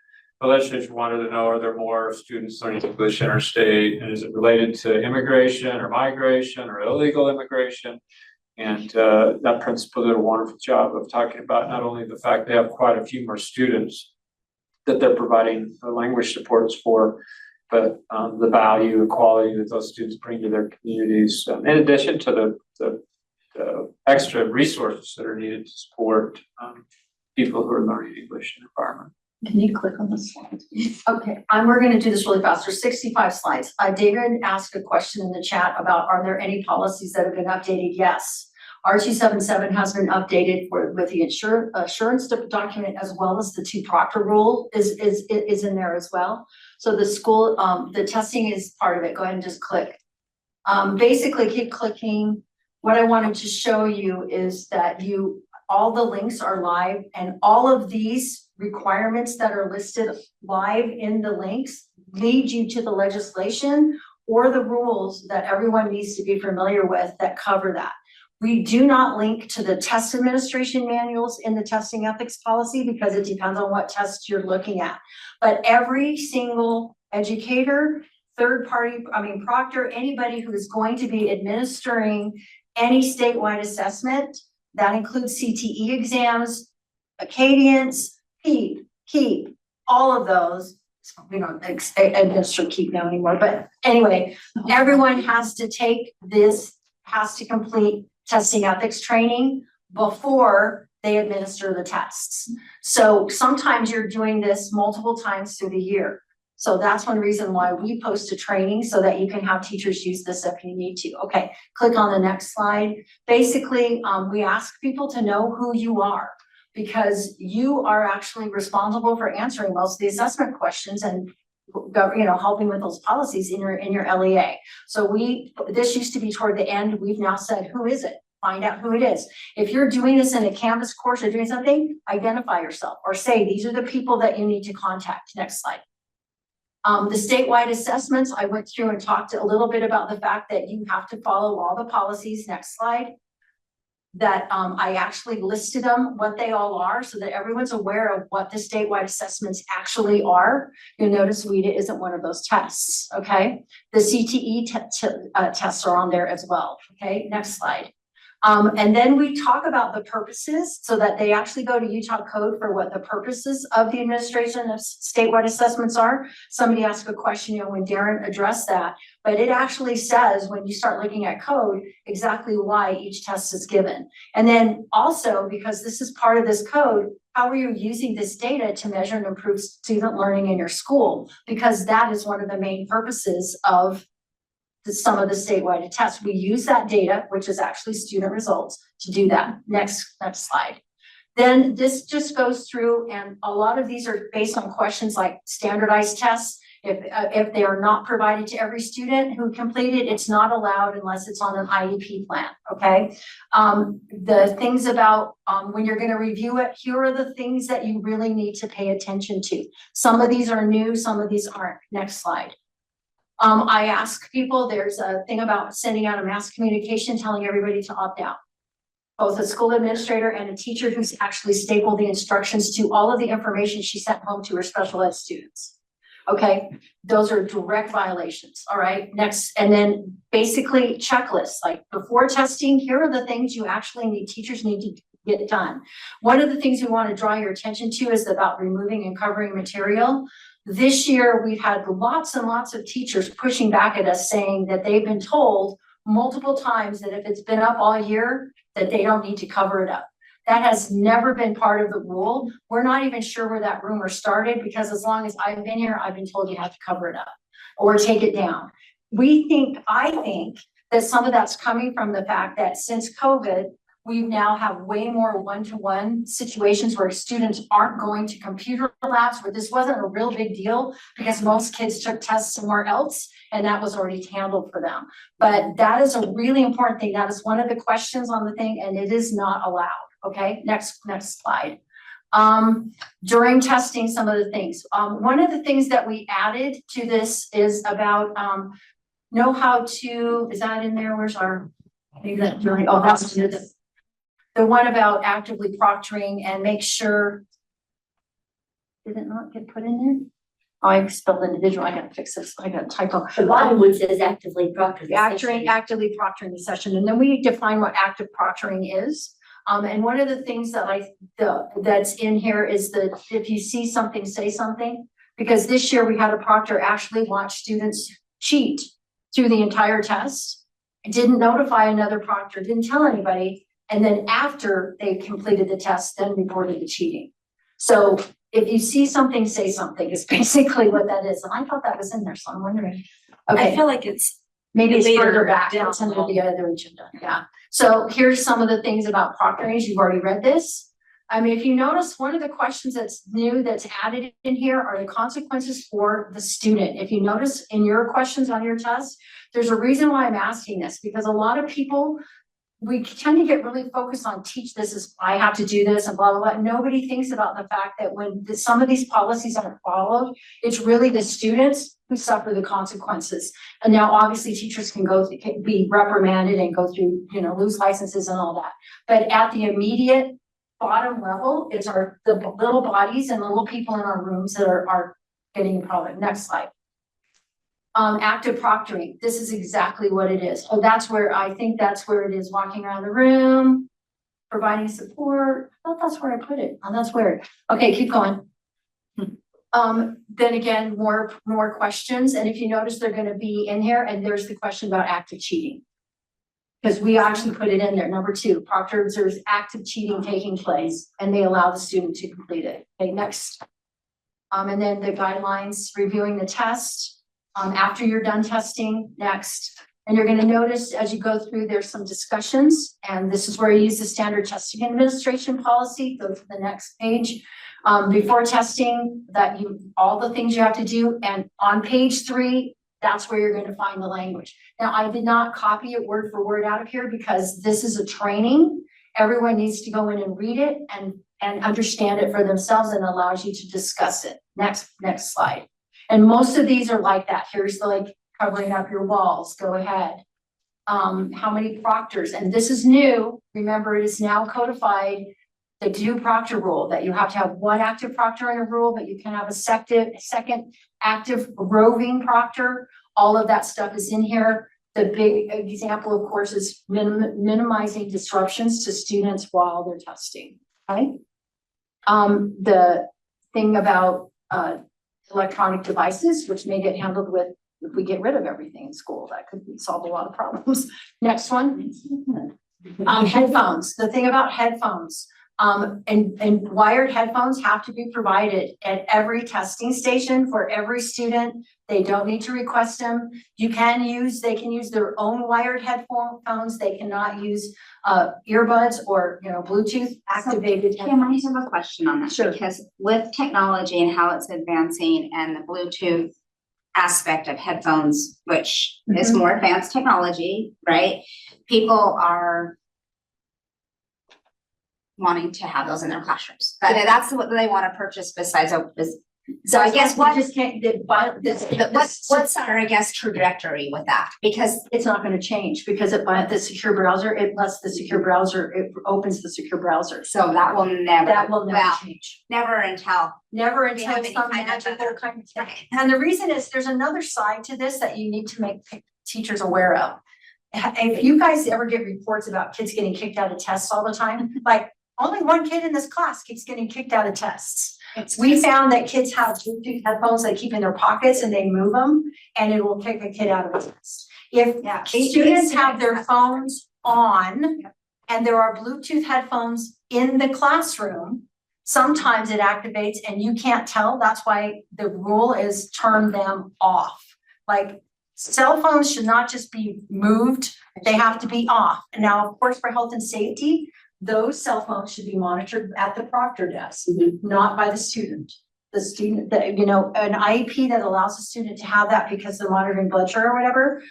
legislature wanted to know, are there more students learning English interstate, and is it related to immigration or migration or illegal immigration? And that principal did a wonderful job of talking about not only the fact they have quite a few more students that they're providing language supports for, but the value and quality that those students bring to their communities, in addition to the extra resources that are needed to support people who are learning English in the environment. Can you click on the slide? Okay, we're gonna do this really fast. There's 65 slides. David asked a question in the chat about, are there any policies that have been updated? Yes. R277 has been updated with the assurance document, as well as the 2 proctor rule is in there as well. So the school, the testing is part of it. Go ahead and just click. Basically keep clicking. What I wanted to show you is that all the links are live, and all of these requirements that are listed live in the links lead you to the legislation or the rules that everyone needs to be familiar with that cover that. We do not link to the test administration manuals in the testing ethics policy because it depends on what test you're looking at. But every single educator, proctor, anybody who is going to be administering any statewide assessment, that includes CTE exams, Acadience, KEEP, all of those. We don't administer KEEP now anymore, but anyway, everyone has to complete testing ethics training before they administer the tests. So sometimes you're doing this multiple times through the year. So that's one reason why we post a training, so that you can have teachers use this if you need to. Okay, click on the next slide. Basically, we ask people to know who you are, because you are actually responsible for answering most of the assessment questions and helping with those policies in your LEA. So this used to be toward the end. We've now said, who is it? Find out who it is. If you're doing this in a Canvas course or doing something, identify yourself or say, these are the people that you need to contact. Next slide. The statewide assessments, I went through and talked a little bit about the fact that you have to follow all the policies. Next slide. That I actually listed them, what they all are, so that everyone's aware of what the statewide assessments actually are. You'll notice WIDA isn't one of those tests, okay? The CTE tests are on there as well, okay? Next slide. And then we talk about the purposes, so that they actually go to Utah code for what the purposes of the administration of statewide assessments are. Somebody asked a question, when Darren addressed that, but it actually says, when you start looking at code, exactly why each test is given. And then also, because this is part of this code, how are you using this data to measure and improve student learning in your school? Because that is one of the main purposes of some of the statewide tests. We use that data, which is actually student results, to do that. Next slide. Then this just goes through, and a lot of these are based on questions like standardized tests. If they are not provided to every student who completed, it's not allowed unless it's on an IEP plan, okay? The things about when you're gonna review it, here are the things that you really need to pay attention to. Some of these are new, some of these aren't. Next slide. I ask people, there's a thing about sending out a mass communication telling everybody to opt out. Both a school administrator and a teacher who's actually stapled the instructions to all of the information she sent home to her special ed students. Okay, those are direct violations, all right? Next, and then basically checklists, like before testing, here are the things you actually need, teachers need to get done. One of the things we want to draw your attention to is about removing and covering material. This year, we've had lots and lots of teachers pushing back at us saying that they've been told multiple times that if it's been up all year, that they don't need to cover it up. That has never been part of the rule. We're not even sure where that rumor started, because as long as I've been here, I've been told you have to cover it up or take it down. I think that some of that's coming from the fact that since COVID, we now have way more one-to-one situations where students aren't going to computer labs, where this wasn't a real big deal because most kids took tests somewhere else and that was already handled for them. But that is a really important thing. That is one of the questions on the thing, and it is not allowed. Okay, next slide. During testing, some of the things. One of the things that we added to this is about know how to, is that in there? Where's our, maybe that during, oh, that's the one about actively proctoring and make sure, did it not get put in there? Oh, I spelled individual, I gotta fix this, I got a typo. The bottom one says actively proctored. Actively proctoring the session, and then we define what active proctoring is. And one of the things that that's in here is that if you see something, say something, because this year we had a proctor actually watch students cheat through the entire test, didn't notify another proctor, didn't tell anybody, and then after they completed the test, then reported the cheating. So if you see something, say something is basically what that is. And I thought that was in there, so I'm wondering. Okay. I feel like it's Maybe it's later further back, down it's under the the other agenda, yeah. So here's some of the things about proctoring, you've already read this. I mean, if you notice, one of the questions that's new that's added in here are the consequences for the student. If you notice in your questions on your test, there's a reason why I'm asking this, because a lot of people, we tend to get really focused on I have to do this and blah, blah, blah. Nobody thinks about the fact that when some of these policies aren't followed, it's really the students who suffer the consequences. And now obviously teachers can be reprimanded and go through, lose licenses and all that. But at the immediate bottom level, it's the little bodies and little people in our rooms that are getting a problem. Next slide. Active proctoring, this is exactly what it is. Oh, I think that's where it is, walking around the room, providing support. I thought that's where I put it. Oh, that's weird. Okay, keep going. Then again, more questions. And if you notice, they're gonna be in here, and there's the question about active cheating. Because we actually put it in there. Number 2, proctor observes active cheating taking place, and they allow the student to complete it. Okay, next. And then the guidelines, reviewing the test. After you're done testing, next. And you're gonna notice as you go through, there's some discussions, and this is where you use the standard testing administration policy. Go to the next page. Before testing, all the things you have to do, and on page 3, that's where you're gonna find the language. Now, I did not copy it word for word out of here because this is a training. Everyone needs to go in and read it and understand it for themselves, and allows you to discuss it. Next slide. And most of these are like that. Here's the covering up your walls, go ahead. How many proctors, and this is new. Remember, it is now codified, the due proctor rule, that you have to have one active proctor in a rule, but you can have a second active roving proctor. All of that stuff is in here. The big example, of course, is minimizing disruptions to students while they're testing, okay? The thing about electronic devices, which may get handled with if we get rid of everything in school, that could solve a lot of problems. Next one. Headphones, the thing about headphones, and wired headphones have to be provided at every testing station for every student. They don't need to request them. They can use their own wired headphones. They cannot use earbuds or, Bluetooth activated. Kim, I have a question on that. Sure. Because with technology and how it's advancing and the Bluetooth aspect of headphones, which is more advanced technology, right? People are wanting to have those in their classrooms. But that's what they want to purchase besides. So I guess what just can't, what's our, I guess, trajectory with that? Because it's not gonna change because it opens the secure browser, it opens the secure browser. so that will never. That will never well, change. Never until. Never We until have any some kind of magical other- kind of thing. Right. And the reason is there's another side to this that you need to make teachers aware of. If you guys ever get reports about kids getting kicked out of tests all the time, like only one kid in this class keeps getting kicked out of tests. We found that kids have Bluetooth headphones they keep in their pockets and they move them and it will kick a kid out of a test. If Yeah. students have their phones on and there are Bluetooth headphones in the classroom, sometimes it activates and you can't tell. That's why the rule is turn them off. Like cell phones should not just be moved, they have to be off. And now, of course, for health and safety, those cell phones should be monitored at the proctor desk, not by the student. The student, an IEP that allows the student to have that because they're monitoring blood sugar or whatever.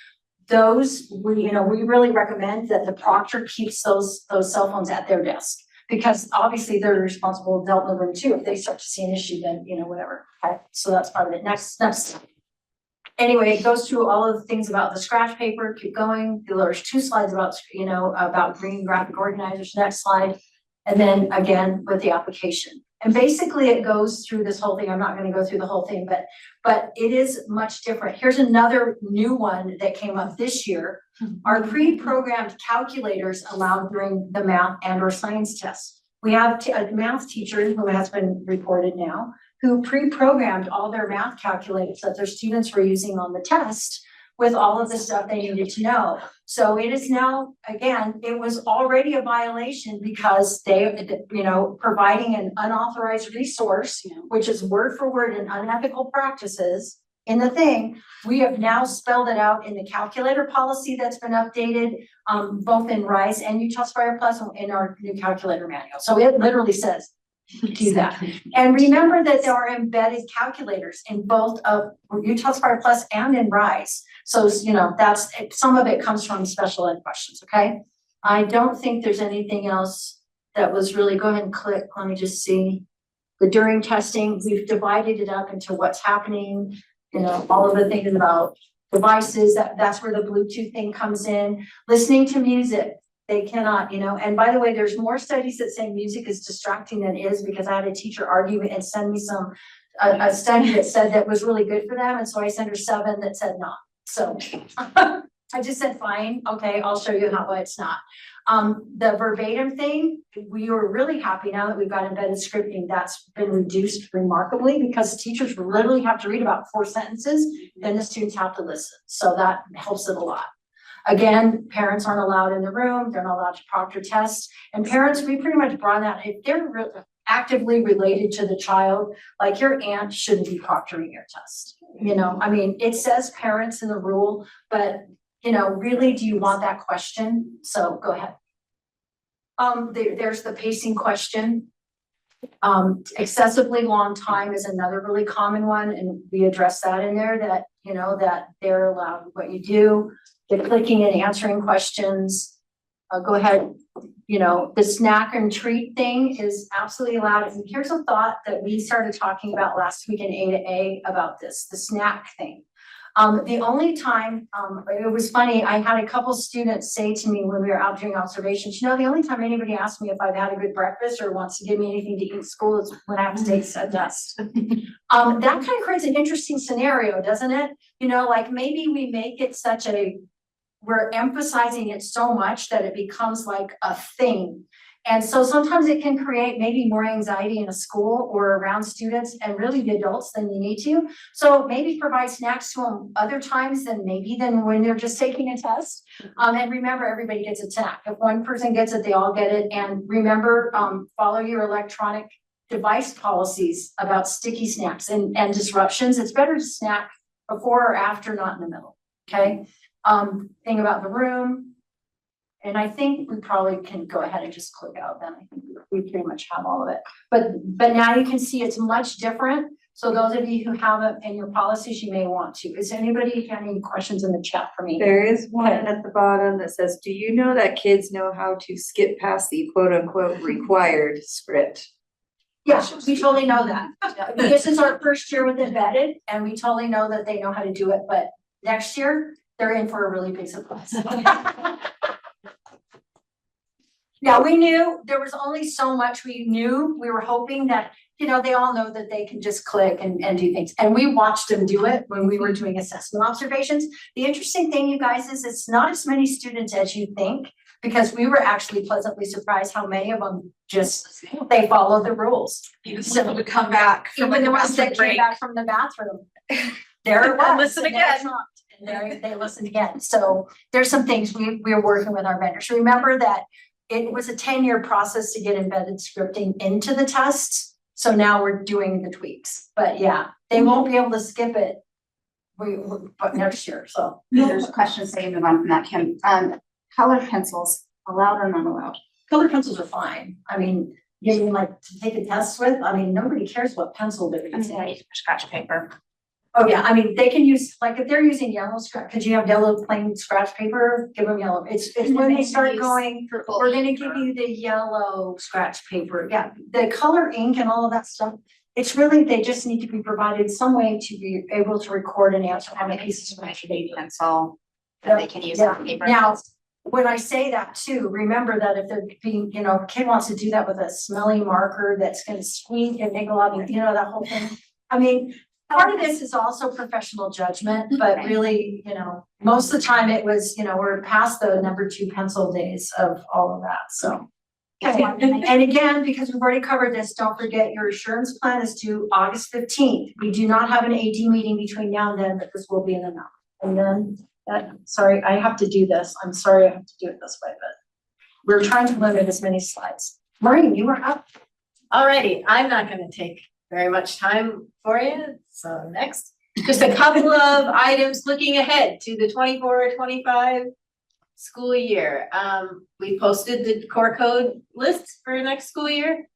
Those, we really recommend that the proctor keeps those cell phones at their desk. Because obviously they're the responsible adult in the room too. If they start to see an issue, then, whatever. Okay, so that's part of it. Next. Anyway, it goes through all of the things about the scratch paper, keep going. There's 2 slides about green graphic organizers, next slide. And then again, with the application. And basically it goes through this whole thing. I'm not gonna go through the whole thing, but it is much different. Here's another new one that came up this year. Our pre-programmed calculators allowed during the math and or science tests. We have a math teacher who has been reported now, who pre-programmed all their math calculators that their students were using on the test with all of the stuff they needed to know. So it is now, again, it was already a violation because they, providing an unauthorized resource, which is word for word and unethical practices in the thing. We have now spelled it out in the calculator policy that's been updated, both in RISE and Utah Aspire Plus in our new calculator manual. So it literally says, do that. And remember that there are embedded calculators in both of Utah Aspire Plus and in RISE. So, that's, some of it comes from special ed questions, okay? I don't think there's anything else that was really, go ahead and click, let me just see. The during testing, we've divided it up into what's happening, all of the things about devices, that's where the Bluetooth thing comes in. Listening to music, they cannot, and by the way, there's more studies that say music is distracting than it is because I had a teacher argue and send me a study that said that was really good for them. And so I sent her 7 that said not. So I just said, fine, okay, I'll show you why it's not. The verbatim thing, we were really happy now that we've got embedded scripting. That's been reduced remarkably because teachers literally have to read about 4 sentences, then the students have to listen. So that helps it a lot. Again, parents aren't allowed in the room, they're not allowed to proctor tests. And parents, we pretty much brought that, if they're actively related to the child, like your aunt shouldn't be proctoring your test. It says parents in the rule, but really, do you want that question? So go ahead. There's the pacing question. Excessively long time is another really common one, and we address that in there that, that they're allowed what you do. The clicking and answering questions. Go ahead. The snack and treat thing is absolutely allowed. And here's a thought that we started talking about last week in A to A about this, the snack thing. The only time, it was funny, I had a couple students say to me when we were out doing observations, the only time anybody asks me if I've had a good breakfast or wants to give me anything to eat in school is when I have to take a test. That kind of creates an interesting scenario, doesn't it? Like maybe we make it we're emphasizing it so much that it becomes like a thing. And so sometimes it can create maybe more anxiety in a school or around students and really the adults than you need to. So maybe provide snacks to them other times than when they're just taking a test. And remember, everybody gets a snack. If one person gets it, they all get it. And remember, follow your electronic device policies about sticky snacks and disruptions. It's better to snack before or after, not in the middle, okay? Thing about the room. And I think we probably can go ahead and just click out then. I think we pretty much have all of it. But now you can see it's much different. So those of you who have it in your policies, you may want to. Is anybody have any questions in the chat for me? There is one at the bottom that says, do you know that kids know how to skip past the quote unquote required script? Yeah, we totally know that. This is our first year with embedded and we totally know that they know how to do it, but next year they're in for a really big surprise. Yeah, we knew there was only so much we knew. We were hoping that, they all know that they can just click and do things. And we watched them do it when we were doing assessment observations. The interesting thing, you guys, is it's not as many students as you think, because we were actually pleasantly surprised how many of them they follow the rules. So would come back from Even like the a ones that bathroom came break. back from the bathroom. There it was. And listen and there again. it's not, and there they listened again. So there's some things we're working with our vendors. Remember that it was a 10-year process to get embedded scripting into the tests. So now we're doing the tweaks. But yeah, they won't be able to skip it but next year. So There's a question, so you move on from that, Kim. Colored pencils, allowed or not allowed? colored pencils are fine. I mean, you like to take a test with, nobody cares what pencil they're I using. mean, I use scratch paper. Oh, yeah, I mean, they can use, like, if they're using yellow scratch, could you have yellow plain scratch paper? Give them yellow. It's when they start going, we're gonna give you the yellow scratch paper. Yeah, the color ink and all of that stuff. It's really, they just need to be provided some way to be able to record and answer how many pieces of scratch paper. Pencil that they can use on paper. Now, when I say that too, remember that if they're being, kid wants to do that with a smelly marker that's gonna squeak and make a lot of, that whole thing. I mean, part of this is also professional judgment, but Right. really, most of the time it was, we're past the number 2 pencil days of all of that, so. Okay, and again, because we've already covered this, don't forget your assurance plan is due August 15th. We do not have an AD meeting between now and then, but this will be in the mouth. And then, sorry, I have to do this. I'm sorry I have to do it this way, but we're trying to limit as many slides. Maureen, you were up. Alrighty, I'm not gonna take very much time for you, so next. Just a couple of items looking ahead to the 24-25 school year. We posted the core code lists for next school year.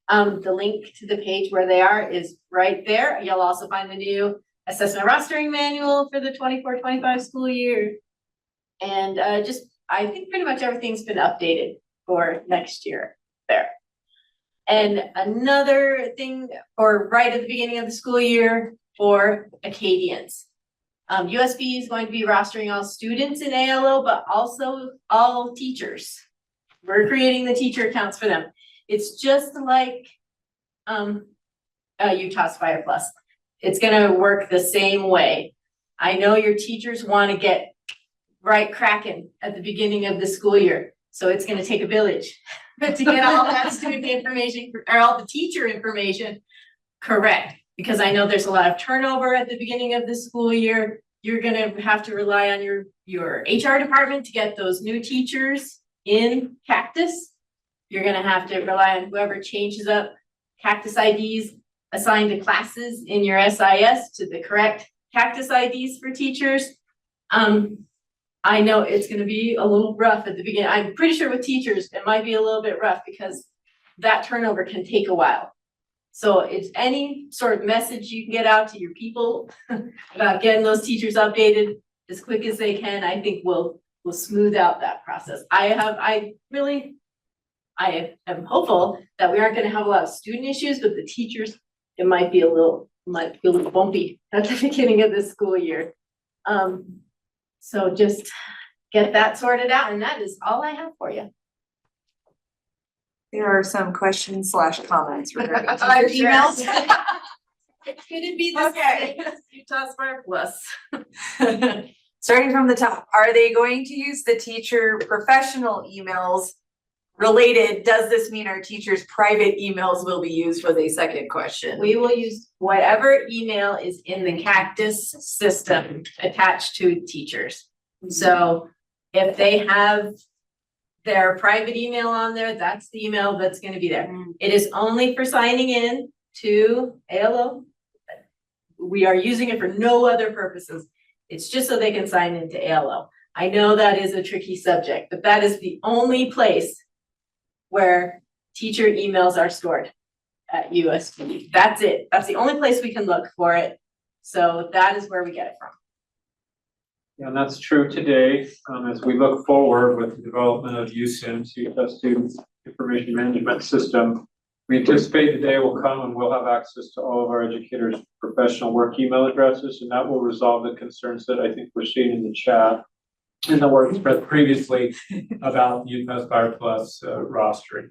The link to the page where they are is right there. You'll also find the new assessment rostering manual for the 24-25 school year. And I think pretty much everything's been updated for next year there. And another thing for right at the beginning of the school year for Acadians. USB is going to be rostering all students in ALO, but also all teachers. We're creating the teacher accounts for them. It's just like Utah Aspire Plus. It's gonna work the same way. I know your teachers want to get right cracking at the beginning of the school year. So it's gonna take a village to get all that student information or all the teacher information correct. Because I know there's a lot of turnover at the beginning of the school year. You're gonna have to rely on your HR department to get those new teachers in Cactus. You're gonna have to rely on whoever changes up Cactus IDs assigned to classes in your SIS to the correct Cactus IDs for teachers. I know it's gonna be a little rough at the beginning. I'm pretty sure with teachers, it might be a little bit rough because that turnover can take a while. So it's any sort of message you can get out to your people about getting those teachers updated as quick as they can, I think will smooth out that process. I am hopeful that we aren't gonna have a lot of student issues, but the teachers, it might be a little bumpy at the beginning of the school year. So just get that sorted out, and that is all I have for you. There are some questions / comments regarding Our teacher emails. emails. It's gonna be the Okay. same as Utah Aspire Plus. Starting from the top, are they going to use the teacher professional emails related, does this mean our teachers' private emails will be used for the second question? We will use whatever email is in the Cactus system attached to teachers. So if they have their private email on there, that's the email that's gonna be there. It is only for signing in to ALO. We are using it for no other purposes. It's just so they can sign into ALO. I know that is a tricky subject, but that is the only place where teacher emails are stored at USD. That's it. That's the only place we can look for it. So that is where we get it from. Yeah, and that's true today, as we look forward with the development of USIMS, Utah Student Information Management System. We anticipate the day will come and we'll have access to all of our educators' professional work email addresses, and that will resolve the concerns that I think we're seeing in the chat and that were expressed previously about Utah's Fire Plus rostering.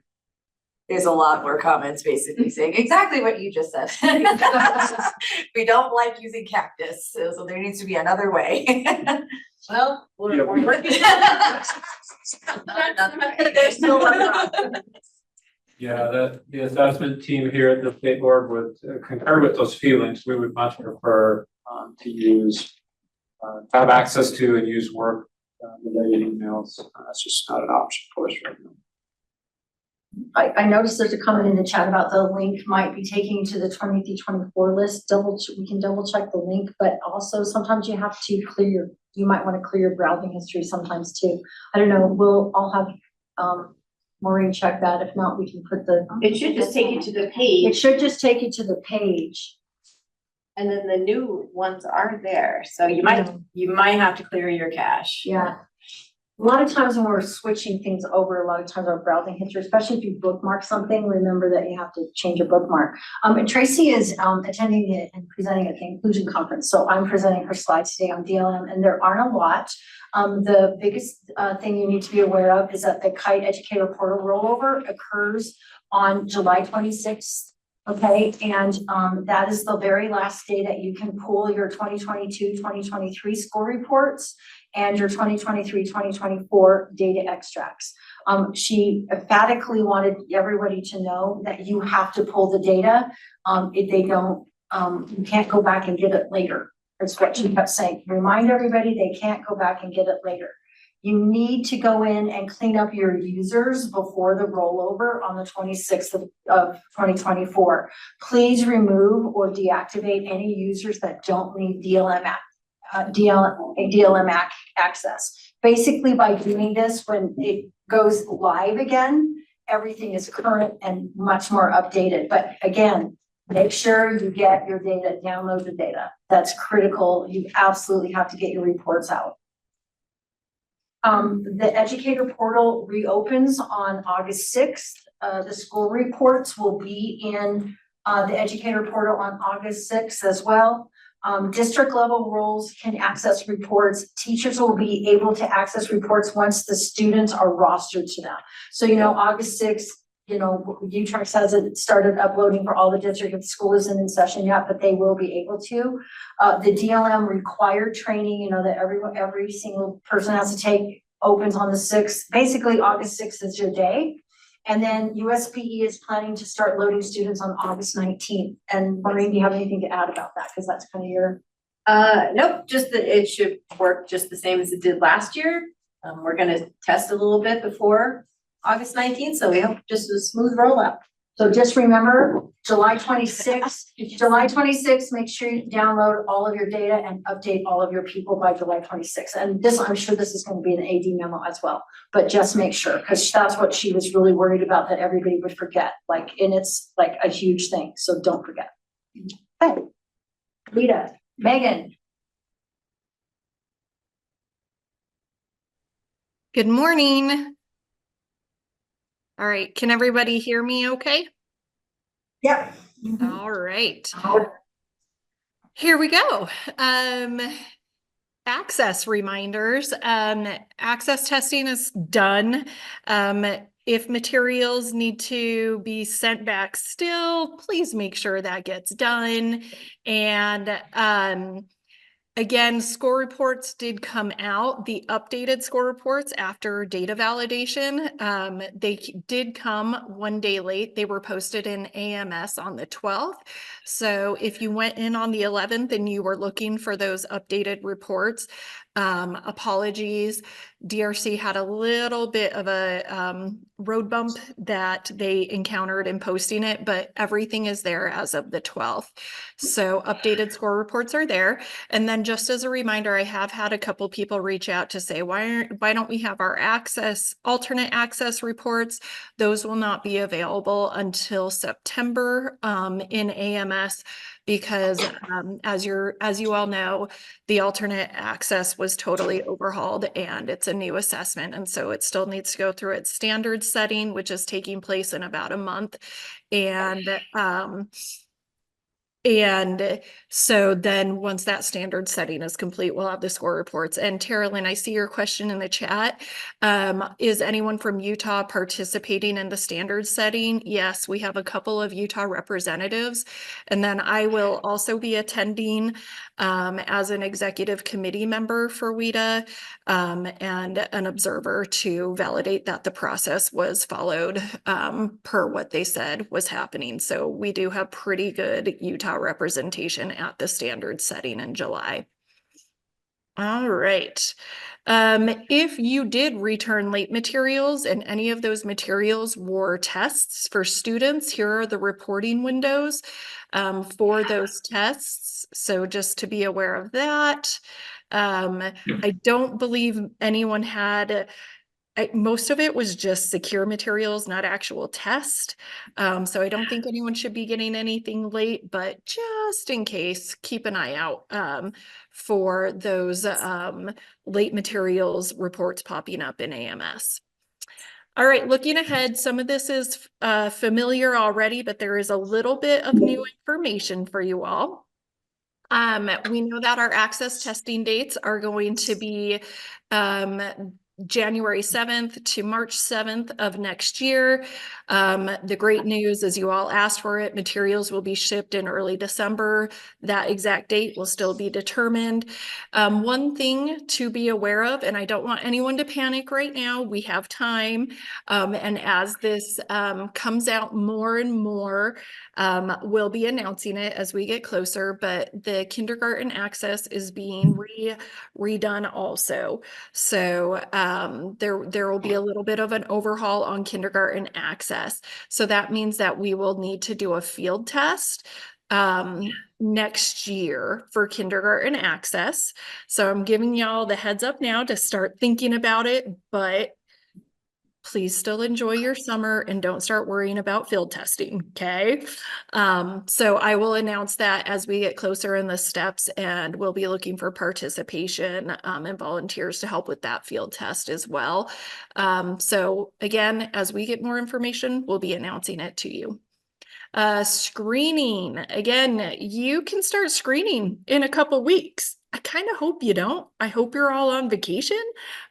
There's a lot more comments basically saying exactly what you just said. We don't like using Cactus, so there needs to be another way. Well, Yeah. we're working. There's still one. Yeah, the assessment team here at the state board would concur with those feelings. We would much prefer to use, to have access to and use work related emails. That's just not an option for us right now. I noticed there's a comment in the chat about the link might be taking you to the 20 through 24 list. We can double check the link, but also sometimes you have to you might want to clear your browsing history sometimes too. I don't know, I'll have Maureen check that. If not, we can put It should just take you to the it page, should just take you to the page. and then the new ones are there, so you might have to clear your cache. Yeah. A lot of times when we're switching things over, a lot of times our browsing history, especially if you bookmark something, remember that you have to change your bookmark. And Tracy is attending it and presenting at the inclusion conference. So I'm presenting her slides today on DLM, and there aren't a lot. The biggest thing you need to be aware of is that the Kite Educator Portal rollover occurs on July 26th. Okay, and that is the very last day that you can pull your 2022, 2023 school reports and your 2023, 2024 data extracts. She emphatically wanted everybody to know that you have to pull the data. If they don't, you can't go back and get it later. That's what she kept saying. Remind everybody they can't go back and get it later. You need to go in and clean up your users before the rollover on the 26th of 2024. Please remove or deactivate any users that don't need DLM access. Basically, by doing this, when it goes live again, everything is current and much more updated. But again, make sure you get your data, download the data. That's critical. You absolutely have to get your reports out. The educator portal reopens on August 6th. The school reports will be in the educator portal on August 6th as well. District level roles can access reports. Teachers will be able to access reports once the students are rostered to them. So, August 6th, UTREX hasn't started uploading for all the district. If school isn't in session yet, but they will be able to. The DLM required training, that every single person has to take, opens on the 6th. Basically, August 6th is your day. And then USPE is planning to start loading students on August 19th. And Maureen, do you have anything to add about that? Because that's kind of your. Nope, just that it should work just the same as it did last year. We're gonna test a little bit before August 19th, so we hope just a smooth rollout. So just remember, July 26th, make sure you download all of your data and update all of your people by July 26th. And this, I'm sure this is going to be an AD memo as well, but just make sure, because that's what she was really worried about, that everybody would forget, and it's like a huge thing. So don't forget. Okay. Rita, Megan. Good morning. All right, can everybody hear me okay? Yep. All right. Here we go. Access reminders. Access testing is done. If materials need to be sent back still, please make sure that gets done. And Again, score reports did come out, the updated score reports after data validation. Did come one day late. They were posted in AMS on the 12th. So if you went in on the 11th and you were looking for those updated reports, apologies. DRC had a little bit of a road bump that they encountered in posting it, but everything is there as of the 12th. So updated score reports are there. And then just as a reminder, I have had a couple people reach out to say, why don't we have our alternate access reports? Those will not be available until September in AMS because as you all know, the alternate access was totally overhauled and it's a new assessment. And so it still needs to go through its standard setting, which is taking place in about a month. And so then once that standard setting is complete, we'll have the score reports. And Tara Lynn, I see your question in the chat. Is anyone from Utah participating in the standard setting? Yes, we have a couple of Utah representatives. And then I will also be attending as an executive committee member for WITA and an observer to validate that the process was followed per what they said was happening. So we do have pretty good Utah representation at the standard setting in July. All right. If you did return late materials and any of those materials were tests for students, here are the reporting windows for those tests. So just to be aware of that. I don't believe anyone had most of it was just secure materials, not actual test. So I don't think anyone should be getting anything late, but just in case, keep an eye out for those late materials reports popping up in AMS. All right, looking ahead, some of this is familiar already, but there is a little bit of new information for you all. We know that our access testing dates are going to be January 7th to March 7th of next year. The great news is you all asked for it. Materials will be shipped in early December. That exact date will still be determined. One thing to be aware of, and I don't want anyone to panic right now, we have time. And as this comes out more and more, we'll be announcing it as we get closer, but the kindergarten access is being redone also. So there will be a little bit of an overhaul on kindergarten access. So that means that we will need to do a field test next year for kindergarten access. So I'm giving y'all the heads up now to start thinking about it, but please still enjoy your summer and don't start worrying about field testing, okay? So I will announce that as we get closer in the steps, and we'll be looking for participation and volunteers to help with that field test as well. So again, as we get more information, we'll be announcing it to you. Screening, again, you can start screening in a couple weeks. I kind of hope you don't. I hope you're all on vacation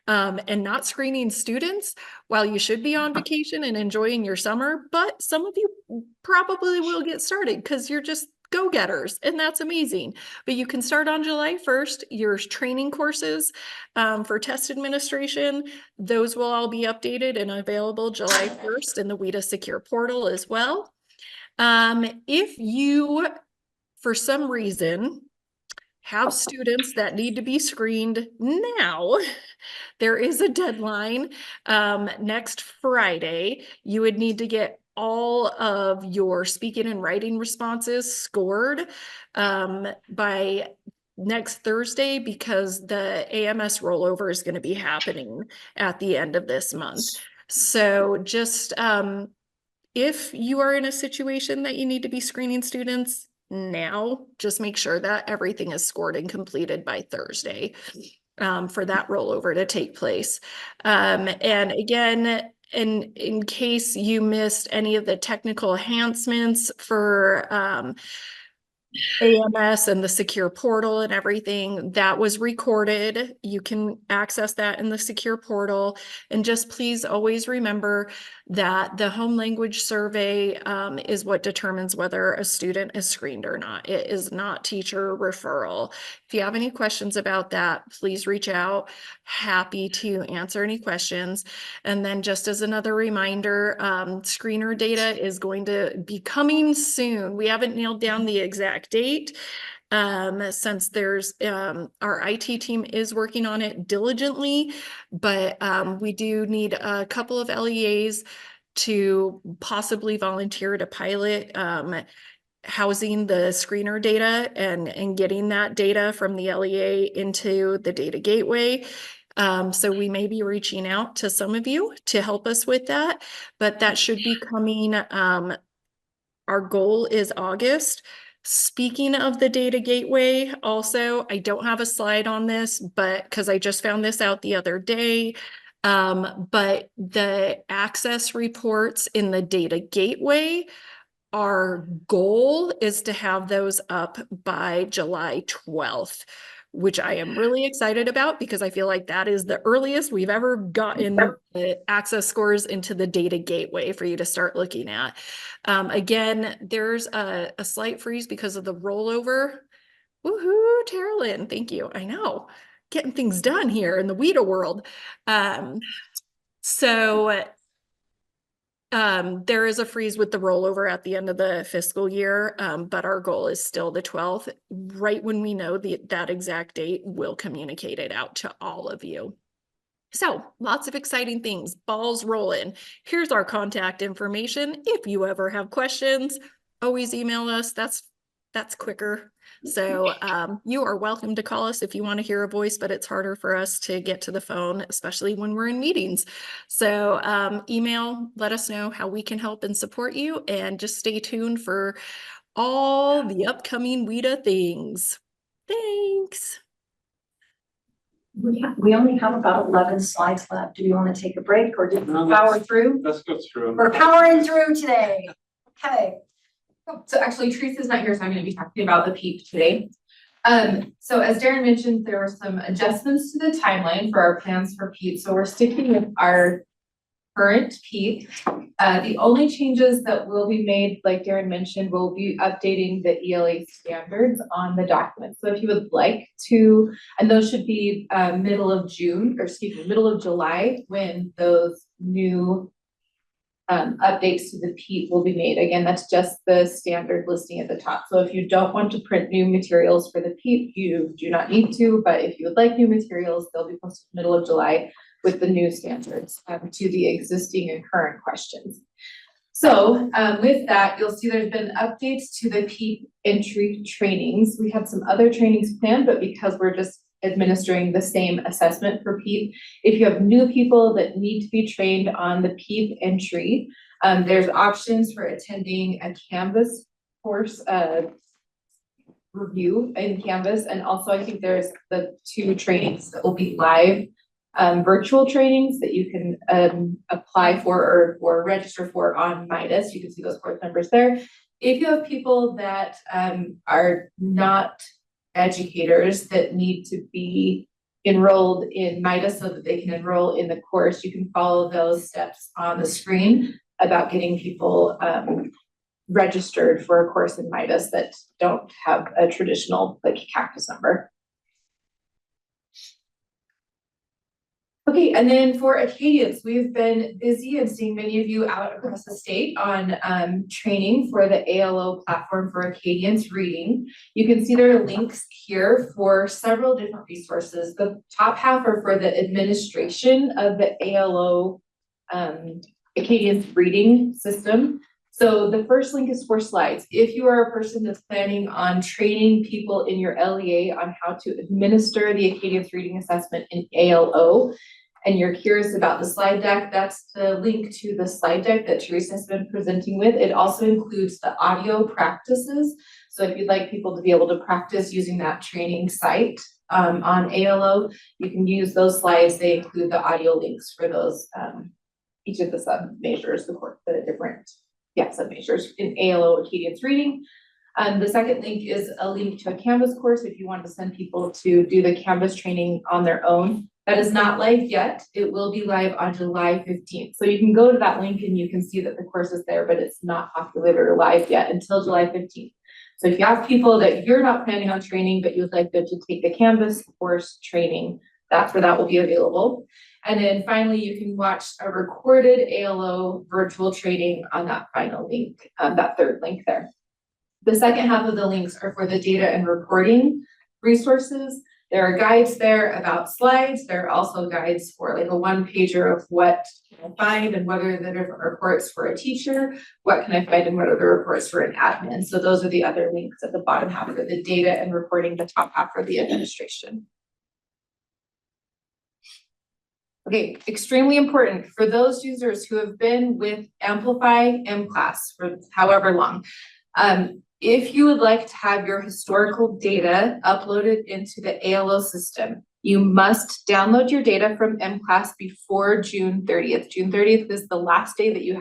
and not screening students while you should be on vacation and enjoying your summer. But some of you probably will get started because you're just go-getters, and that's amazing. But you can start on July 1st. Your training courses for test administration, those will all be updated and available July 1st in the WITA Secure portal as well. If you, for some reason, have students that need to be screened now, there is a deadline next Friday. You would need to get all of your speaking and writing responses scored by next Thursday because the AMS rollover is going to be happening at the end of this month. So just if you are in a situation that you need to be screening students now, just make sure that everything is scored and completed by Thursday for that rollover to take place. And again, in case you missed any of the technical enhancements for AMS and the secure portal and everything that was recorded. You can access that in the secure portal. And just please always remember that the home language survey is what determines whether a student is screened or not. It is not teacher referral. If you have any questions about that, please reach out. Happy to answer any questions. And then just as another reminder, screener data is going to be coming soon. We haven't nailed down the exact date. Since there's our IT team is working on it diligently, but we do need a couple of LEAs to possibly volunteer to pilot housing the screener data and getting that data from the LEA into the data gateway. So we may be reaching out to some of you to help us with that, but that should be coming. Our goal is August. Speaking of the data gateway, also, I don't have a slide on this, but because I just found this out the other day, but the access reports in the data gateway, our goal is to have those up by July 12th, which I am really excited about because I feel like that is the earliest we've ever gotten the access scores into the data gateway for you to start looking at. Again, there's a slight freeze because of the rollover. Woohoo, Terralyn, thank you. I know, getting things done here in the WIDA world. There is a freeze with the rollover at the end of the fiscal year, but our goal is still the 12th. Right when we know that exact date, we'll communicate it out to all of you. So lots of exciting things, balls rolling. Here's our contact information. If you ever have questions, always email us. That's quicker. So you are welcome to call us if you want to hear a voice, but it's harder for us to get to the phone, especially when we're in meetings. So email, let us know how we can help and support you, and just stay tuned for all the upcoming WIDA things. Thanks. We only have about 11 slides left. Do you want to take a break or just power through? Let's go through. We're powering through today. Okay. So actually Teresa's not here, so I'm gonna be talking about the PEEP today. So as Darren mentioned, there were some adjustments to the timeline for our plans for PEEP, so we're sticking with our current PEEP. The only changes that will be made, like Darren mentioned, we'll be updating the ELA standards on the document. So if you would like to, and those should be middle of July, when those new updates to the PEEP will be made. Again, that's just the standard listing at the top. So if you don't want to print new materials for the PEEP, you do not need to, but if you would like new materials, they'll be posted middle of July with the new standards to the existing and current questions. So with that, you'll see there's been updates to the PEEP entry trainings. We had some other trainings planned, but because we're just administering the same assessment for PEEP, if you have new people that need to be trained on the PEEP entry, there's options for attending a Canvas course review in Canvas. And also I think there's the 2 trainings that will be live virtual trainings that you can apply for or register for on Midas. You can see those course numbers there. If you have people that are not educators that need to be enrolled in Midas so that they can enroll in the course, you can follow those steps on the screen about getting people registered for a course in Midas that don't have a traditional like Cactus number. Okay, and then for Acadians, we've been busy and seeing many of you out across the state on training for the ALO platform for Acadians reading. You can see there are links here for several different resources. The top half are for the administration of the ALO Acadians reading system. So the first link is for slides. If you are a person that's planning on training people in your LEA on how to administer the Acadians reading assessment in ALO, and you're curious about the slide deck, that's the link to the slide deck that Teresa has been presenting with. It also includes the audio practices. So if you'd like people to be able to practice using that training site on ALO, you can use those slides. They include the audio links for those, each of the sub measures, the different sub measures in ALO Acadians reading. The second link is a link to a Canvas course if you want to send people to do the Canvas training on their own. That is not live yet. It will be live on July 15th. So you can go to that link and you can see that the course is there, but it's not populated or live yet until July 15th. So if you have people that you're not planning on training, but you would like them to take the Canvas course training, that's where that will be available. And then finally, you can watch a recorded ALO virtual training on that final link, that third link there. The second half of the links are for the data and reporting resources. There are guides there about slides. There are also guides for like a one-pager of what can I find and what are the different reports for a teacher, what can I find and what are the reports for an admin. So those are the other links at the bottom half for the data and reporting, the top half for the administration. Okay, extremely important for those users who have been with Amplify MClass for however long. If you would like to have your historical data uploaded into the ALO system, you must download your data from MClass before June 30th. June 30th is the last day that you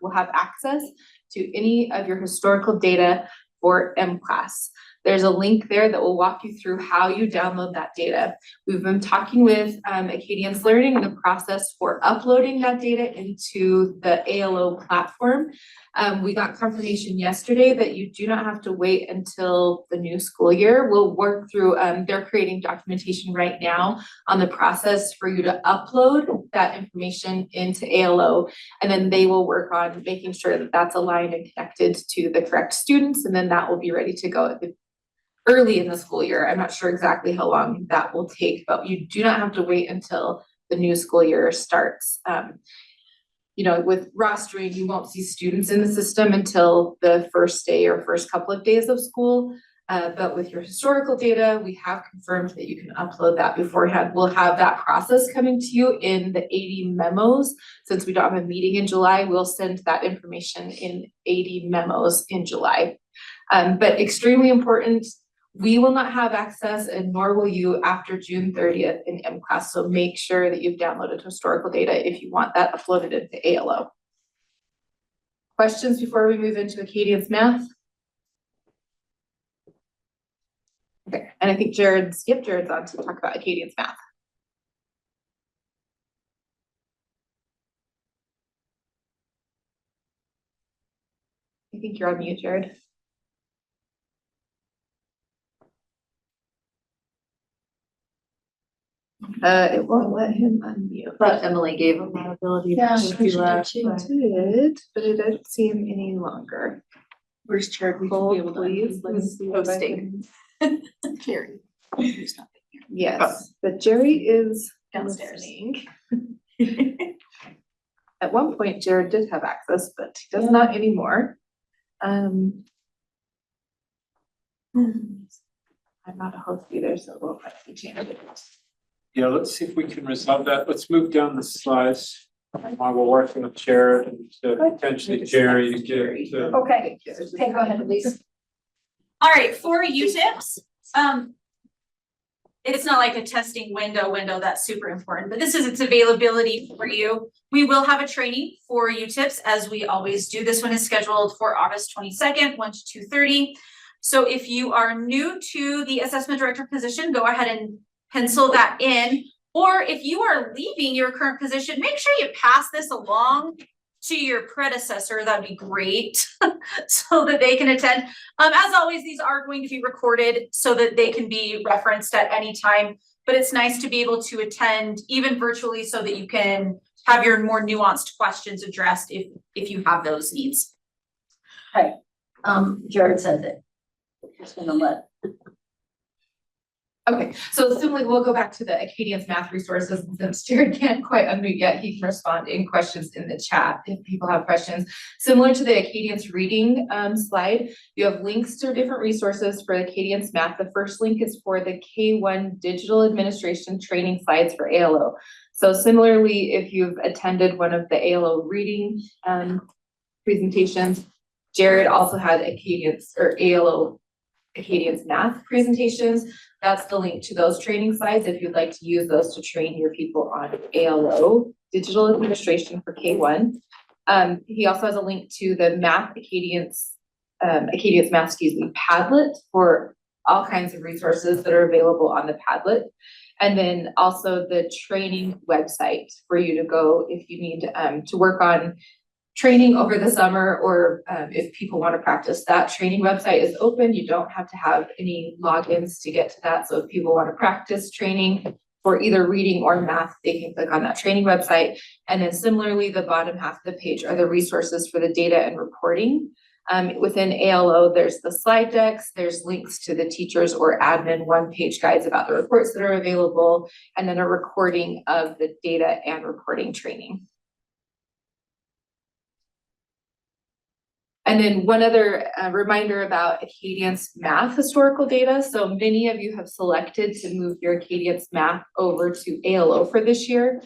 will have access to any of your historical data for MClass. There's a link there that will walk you through how you download that data. We've been talking with Acadience Learning and the process for uploading that data into the ALO platform. We got confirmation yesterday that you do not have to wait until the new school year. We'll work through, they're creating documentation right now on the process for you to upload that information into ALO. And then they will work on making sure that that's aligned and connected to the correct students. And then that will be ready to go at the early in the school year. I'm not sure exactly how long that will take, but you do not have to wait until the new school year starts. You know, with rostering, you won't see students in the system until the first day or first couple of days of school. But with your historical data, we have confirmed that you can upload that beforehand. We'll have that process coming to you in the 80 memos. Since we don't have a meeting in July, we'll send that information in 80 memos in July. But extremely important, we will not have access and nor will you after June 30th in MClass. So make sure that you've downloaded historical data if you want that uploaded into ALO. Questions before we move into Acadience Math? Okay, and I think Jared's on to talk about Acadience Math. I think you're on mute, Jared. It won't let him unmute. But Emily gave him that ability. Yeah, to she do that, did, but it doesn't seem any longer. Where's Jared? We should be able to Please, let's see if I hosting. Jerry. Yes, but Jerry is Downstairs. listening. At one point, Jared did have access, but he does not anymore. I'm not a host either, so we'll have to change it. Yeah, let's see if we can resolve that. Let's move down the slides while we're working with Jared and potentially Jerry to get. Okay, okay, go ahead, please. All right, for UTIPs, it's not like a testing window that's super important, but this is its availability for you. We will have a training for UTIPs as we always do. This one is scheduled for August 22nd, 1 to 2:30. So if you are new to the assessment director position, go ahead and pencil that in. Or if you are leaving your current position, make sure you pass this along to your predecessor. That'd be great so that they can attend. As always, these are going to be recorded so that they can be referenced at any time, but it's nice to be able to attend even virtually so that you can have your more nuanced questions addressed if you have those needs. Okay, Jared said that. Just gonna let. Okay, so similarly, we'll go back to the Acadience Math resources. Since Jared can't quite unmute yet, he can respond in questions in the chat if people have questions. Similar to the Acadience reading slide, you have links to different resources for Acadience Math. The first link is for the K1 digital administration training slides for ALO. So similarly, if you've attended one of the ALO reading presentations, Jared also had Acadience or ALO Acadience Math presentations. That's the link to those training slides if you'd like to use those to train your people on ALO digital administration for K1. He also has a link to the Math Acadience Acadians Math, Padlet for all kinds of resources that are available on the Padlet. And then also the training website for you to go if you need to work on training over the summer, or if people want to practice. That training website is open. You don't have to have any logins to get to that. So if people want to practice training for either reading or math, they can click on that training website. And then similarly, the bottom half of the page are the resources for the data and reporting. Within ALO, there's the slide decks, there's links to the teachers or admin one-page guides about the reports that are available, and then a recording of the data and reporting training. And then one other reminder about Acadians Math historical data. So many of you have selected to move your Acadians Math over to ALO for this year.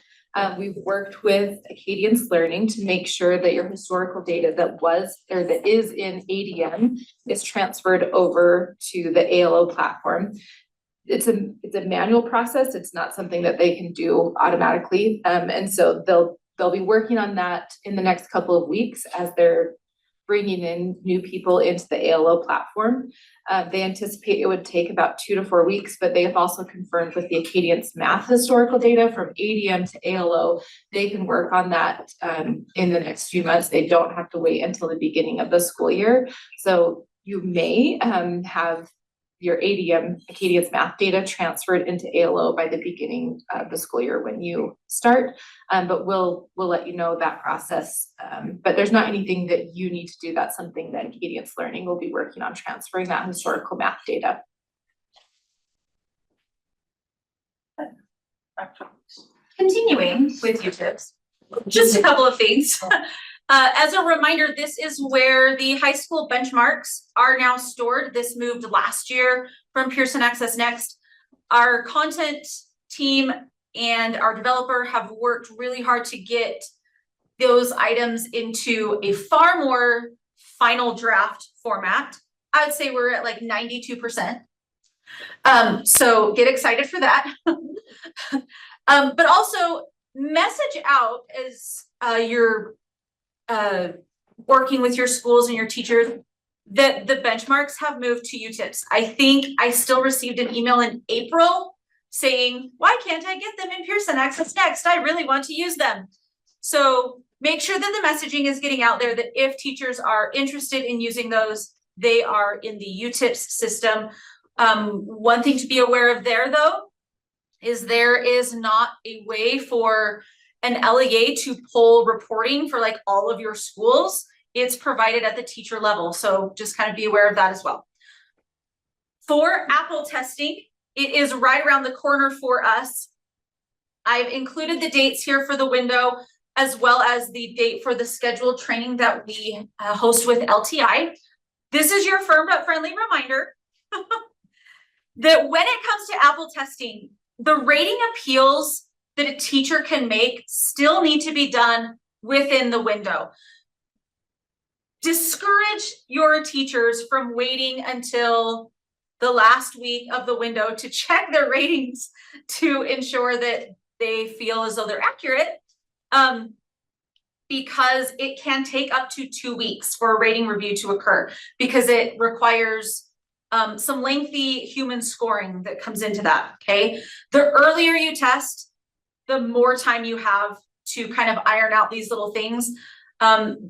We've worked with Acadians Learning to make sure that your historical data that was or that is in ADM is transferred over to the ALO platform. It's a manual process. It's not something that they can do automatically. And so they'll be working on that in the next couple of weeks as they're bringing in new people into the ALO platform. They anticipate it would take about 2 to 4 weeks, but they have also confirmed with the Acadians Math historical data from ADM to ALO, they can work on that in the next few months. They don't have to wait until the beginning of the school year. So you may have your ADM, Acadians Math data transferred into ALO by the beginning of the school year when you start. But we'll let you know that process. But there's not anything that you need to do. That's something that Acadians Learning will be working on, transferring that historical math data. Continuing with UTIPs, just a couple of things. As a reminder, this is where the high school benchmarks are now stored. This moved last year from Pearson Access Next. Our content team and our developer have worked really hard to get those items into a far more final draft format. I would say we're at like 92%. So get excited for that. But also message out as you're working with your schools and your teachers that the benchmarks have moved to UTIPs. I think I still received an email in April saying, why can't I get them in Pearson Access Next? I really want to use them. So make sure that the messaging is getting out there that if teachers are interested in using those, they are in the UTIPs system. One thing to be aware of there though, is there is not a way for an LEA to pull reporting for like all of your schools. It's provided at the teacher level. So just kind of be aware of that as well. For Apple testing, it is right around the corner for us. I've included the dates here for the window, as well as the date for the scheduled training that we host with LTI. This is your firm but friendly reminder that when it comes to Apple testing, the rating appeals that a teacher can make still need to be done within the window. Discourage your teachers from waiting until the last week of the window to check their ratings to ensure that they feel as though they're accurate, because it can take up to 2 weeks for a rating review to occur because it requires some lengthy human scoring that comes into that, okay? The earlier you test, the more time you have to kind of iron out these little things.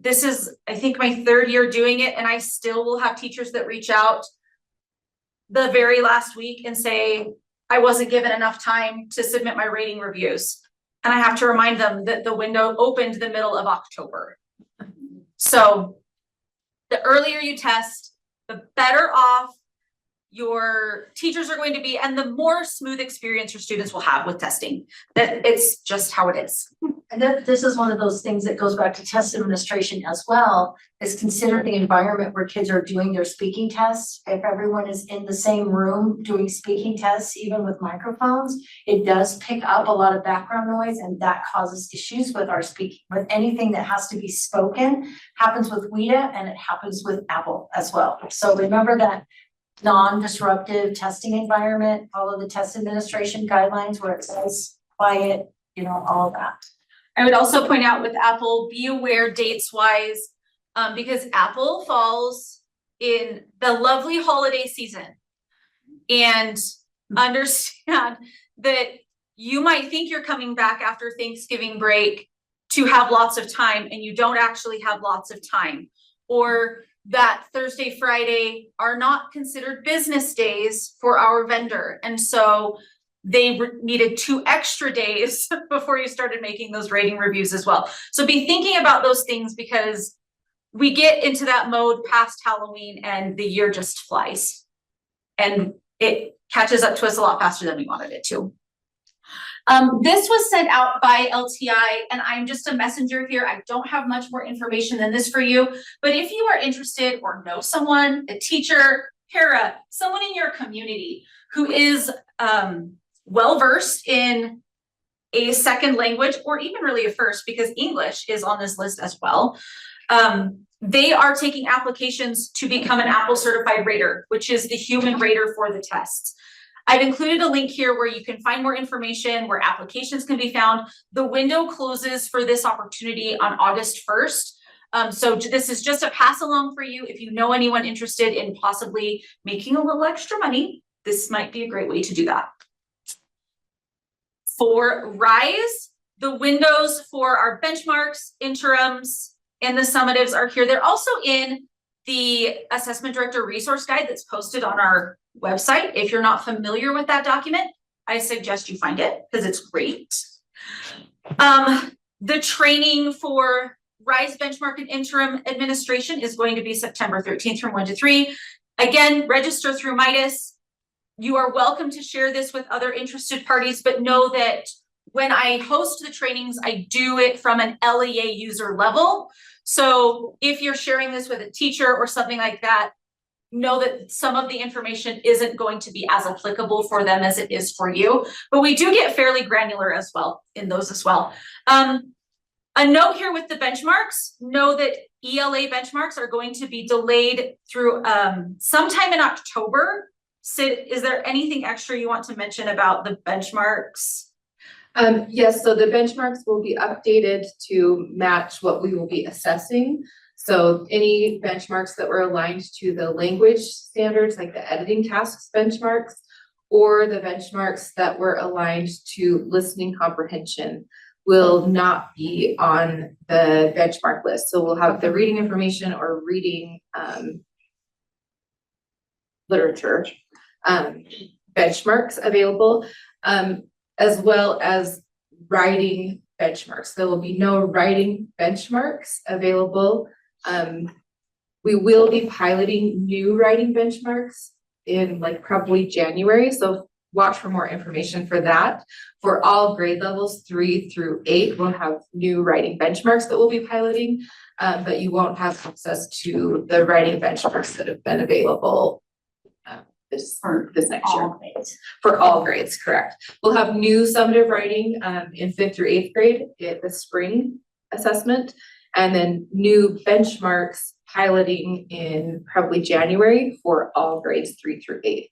This is, I think, my 3rd year doing it, and I still will have teachers that reach out the very last week and say, I wasn't given enough time to submit my rating reviews. And I have to remind them that the window opened the middle of October. So the earlier you test, the better off your teachers are going to be, and the more smooth experience your students will have with testing. That it's just how it is. And this is one of those things that goes back to test administration as well, is consider the environment where kids are doing their speaking tests. If everyone is in the same room doing speaking tests, even with microphones, it does pick up a lot of background noise, and that causes issues with our speaking. With anything that has to be spoken, happens with WIDA and it happens with Apple as well. So remember that non-disruptive testing environment, follow the test administration guidelines where it says quiet, all that. I would also point out with Apple, be aware dates wise, because Apple falls in the lovely holiday season. And understand that you might think you're coming back after Thanksgiving break to have lots of time and you don't actually have lots of time. Or that Thursday, Friday are not considered business days for our vendor. And so they needed 2 extra days before you started making those rating reviews as well. So be thinking about those things because we get into that mode past Halloween and the year just flies. And it catches up to us a lot faster than we wanted it to. This was sent out by LTI and I'm just a messenger here. I don't have much more information than this for you, but if you are interested or know someone, a teacher, para, someone in your community who is well-versed in a second language or even really a first, because English is on this list as well. They are taking applications to become an Apple certified rater, which is the human rater for the tests. I've included a link here where you can find more information, where applications can be found. The window closes for this opportunity on August 1st. So this is just a pass along for you. If you know anyone interested in possibly making a little extra money, this might be a great way to do that. For RISE, the windows for our benchmarks, interims, and the summatives are here. They're also in the assessment director resource guide that's posted on our website. If you're not familiar with that document, I suggest you find it because it's great. The training for RISE benchmark and interim administration is going to be September 13th from 1 to 3. Again, register through Midas. You are welcome to share this with other interested parties, but know that when I host the trainings, I do it from an LEA user level. So if you're sharing this with a teacher or something like that, know that some of the information isn't going to be as applicable for them as it is for you, but we do get fairly granular as well in those as well. A note here with the benchmarks, know that ELA benchmarks are going to be delayed through sometime in October. Sid, is there anything extra you want to mention about the benchmarks? Yes, so the benchmarks will be updated to match what we will be assessing. So any benchmarks that were aligned to the language standards, like the editing tasks benchmarks, or the benchmarks that were aligned to listening comprehension will not be on the benchmark list. So we'll have the reading information or reading literature benchmarks available, as well as writing benchmarks. There will be no writing benchmarks available. We will be piloting new writing benchmarks in like probably January. So watch for more information for that. For all grade levels 3 through 8, we'll have new writing benchmarks that we'll be piloting, but you won't have access to the writing benchmarks that have been available this next year. For all grades, correct. We'll have new summative writing in 5th through 8th grade at the spring assessment, and then new benchmarks piloting in probably January for all grades 3 through 8.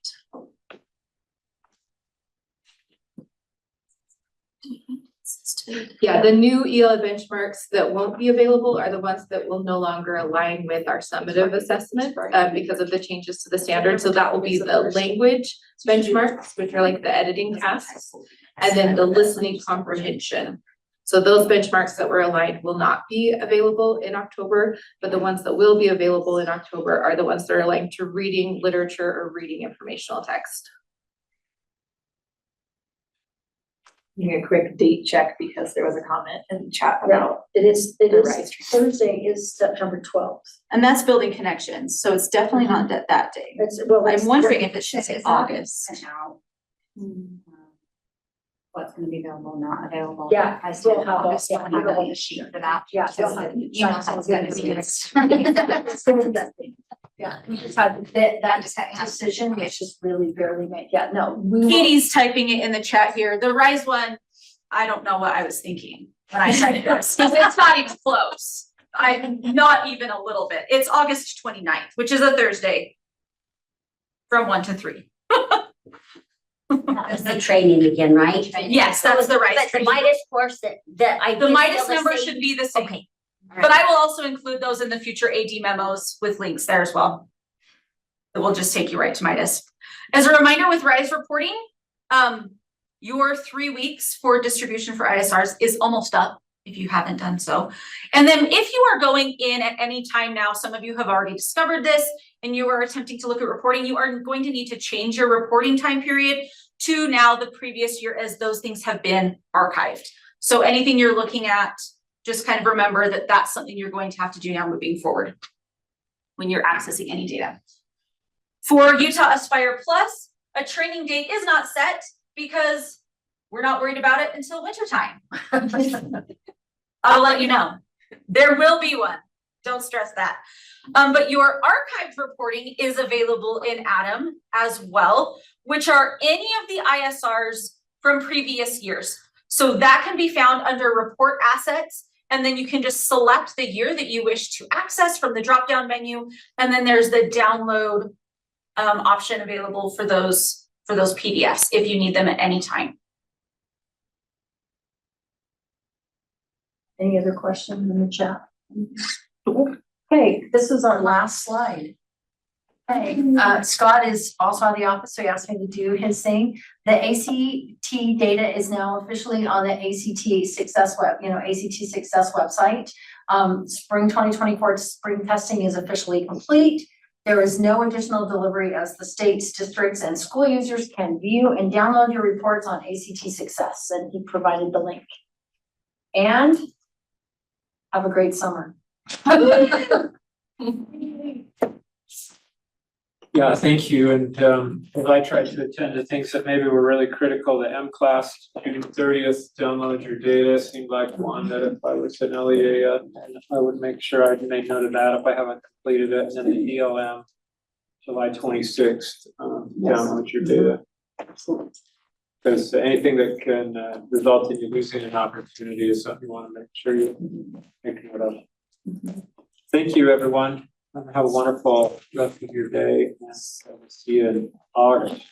Yeah, the new ELA benchmarks that won't be available are the ones that will no longer align with our summative assessment because of the changes to the standard. So that will be the language benchmarks, which are like the editing tasks, and then the listening comprehension. So those benchmarks that were aligned will not be available in October, but the ones that will be available in October are the ones that are aligned to reading literature or reading informational text. A quick date check because there was a comment in the chat Yeah, about, it is RISE. Thursday is September 12th. And that's building connections, so it's definitely not that day. I'm wondering if it should say August. What's gonna be available, not available. Yeah, I still we'll have August, that. I'll have a sheet for that. Yeah, Because they'll have- you know how it's gonna be. Yeah, we just had that decision, which is really barely made. Yeah, no. Katie's typing it in the chat here. The RISE one, I don't know what I was thinking when I typed this, because it's not even close. Not even a little bit. It's August 29th, which is a Thursday. From 1 to 3. That's the training again, right? Yes, that's the RISE But the training. Midas course that I. The did Midas feel the number same- should be the same. Okay. All But right. I will also include those in the future AD memos with links there as well. It will just take you right to Midas. As a reminder with RISE reporting, your 3 weeks for distribution for ISRs is almost up if you haven't done so. And then if you are going in at any time now, some of you have already discovered this and you are attempting to look at reporting, you are going to need to change your reporting time period to now the previous year as those things have been archived. So anything you're looking at, just kind of remember that that's something you're going to have to do now moving forward when you're accessing any data. For Utah Aspire Plus, a training date is not set because we're not worried about it until wintertime. I'll let you know. There will be one. Don't stress that. But your archived reporting is available in Atom as well, which are any of the ISRs from previous years. So that can be found under report assets. And then you can just select the year that you wish to access from the drop-down menu. And then there's the download option available for those PDFs if you need them at any time. Any other questions in the chat? Okay, this is our last slide. Okay, Scott is also out of the office, so he asked me to do his thing. The ACT data is now officially on the ACT Success website. Spring 2024 spring testing is officially complete. There is no additional delivery as the states, districts, and school users can view and download your reports on ACT Success, and he provided the link. And have a great summer. Yeah, thank you. And as I tried to attend to things that maybe were really critical, the M-Class, June 30th, download your data seemed like one that if I was an LEA, I would make sure I'd make note of that if I haven't completed it. And then the ELM, July 26th, download your data. Because anything that can result in you losing an opportunity is something you want to make sure you make note of. Thank you, everyone. Have a wonderful rest of your day, and we'll see you in August.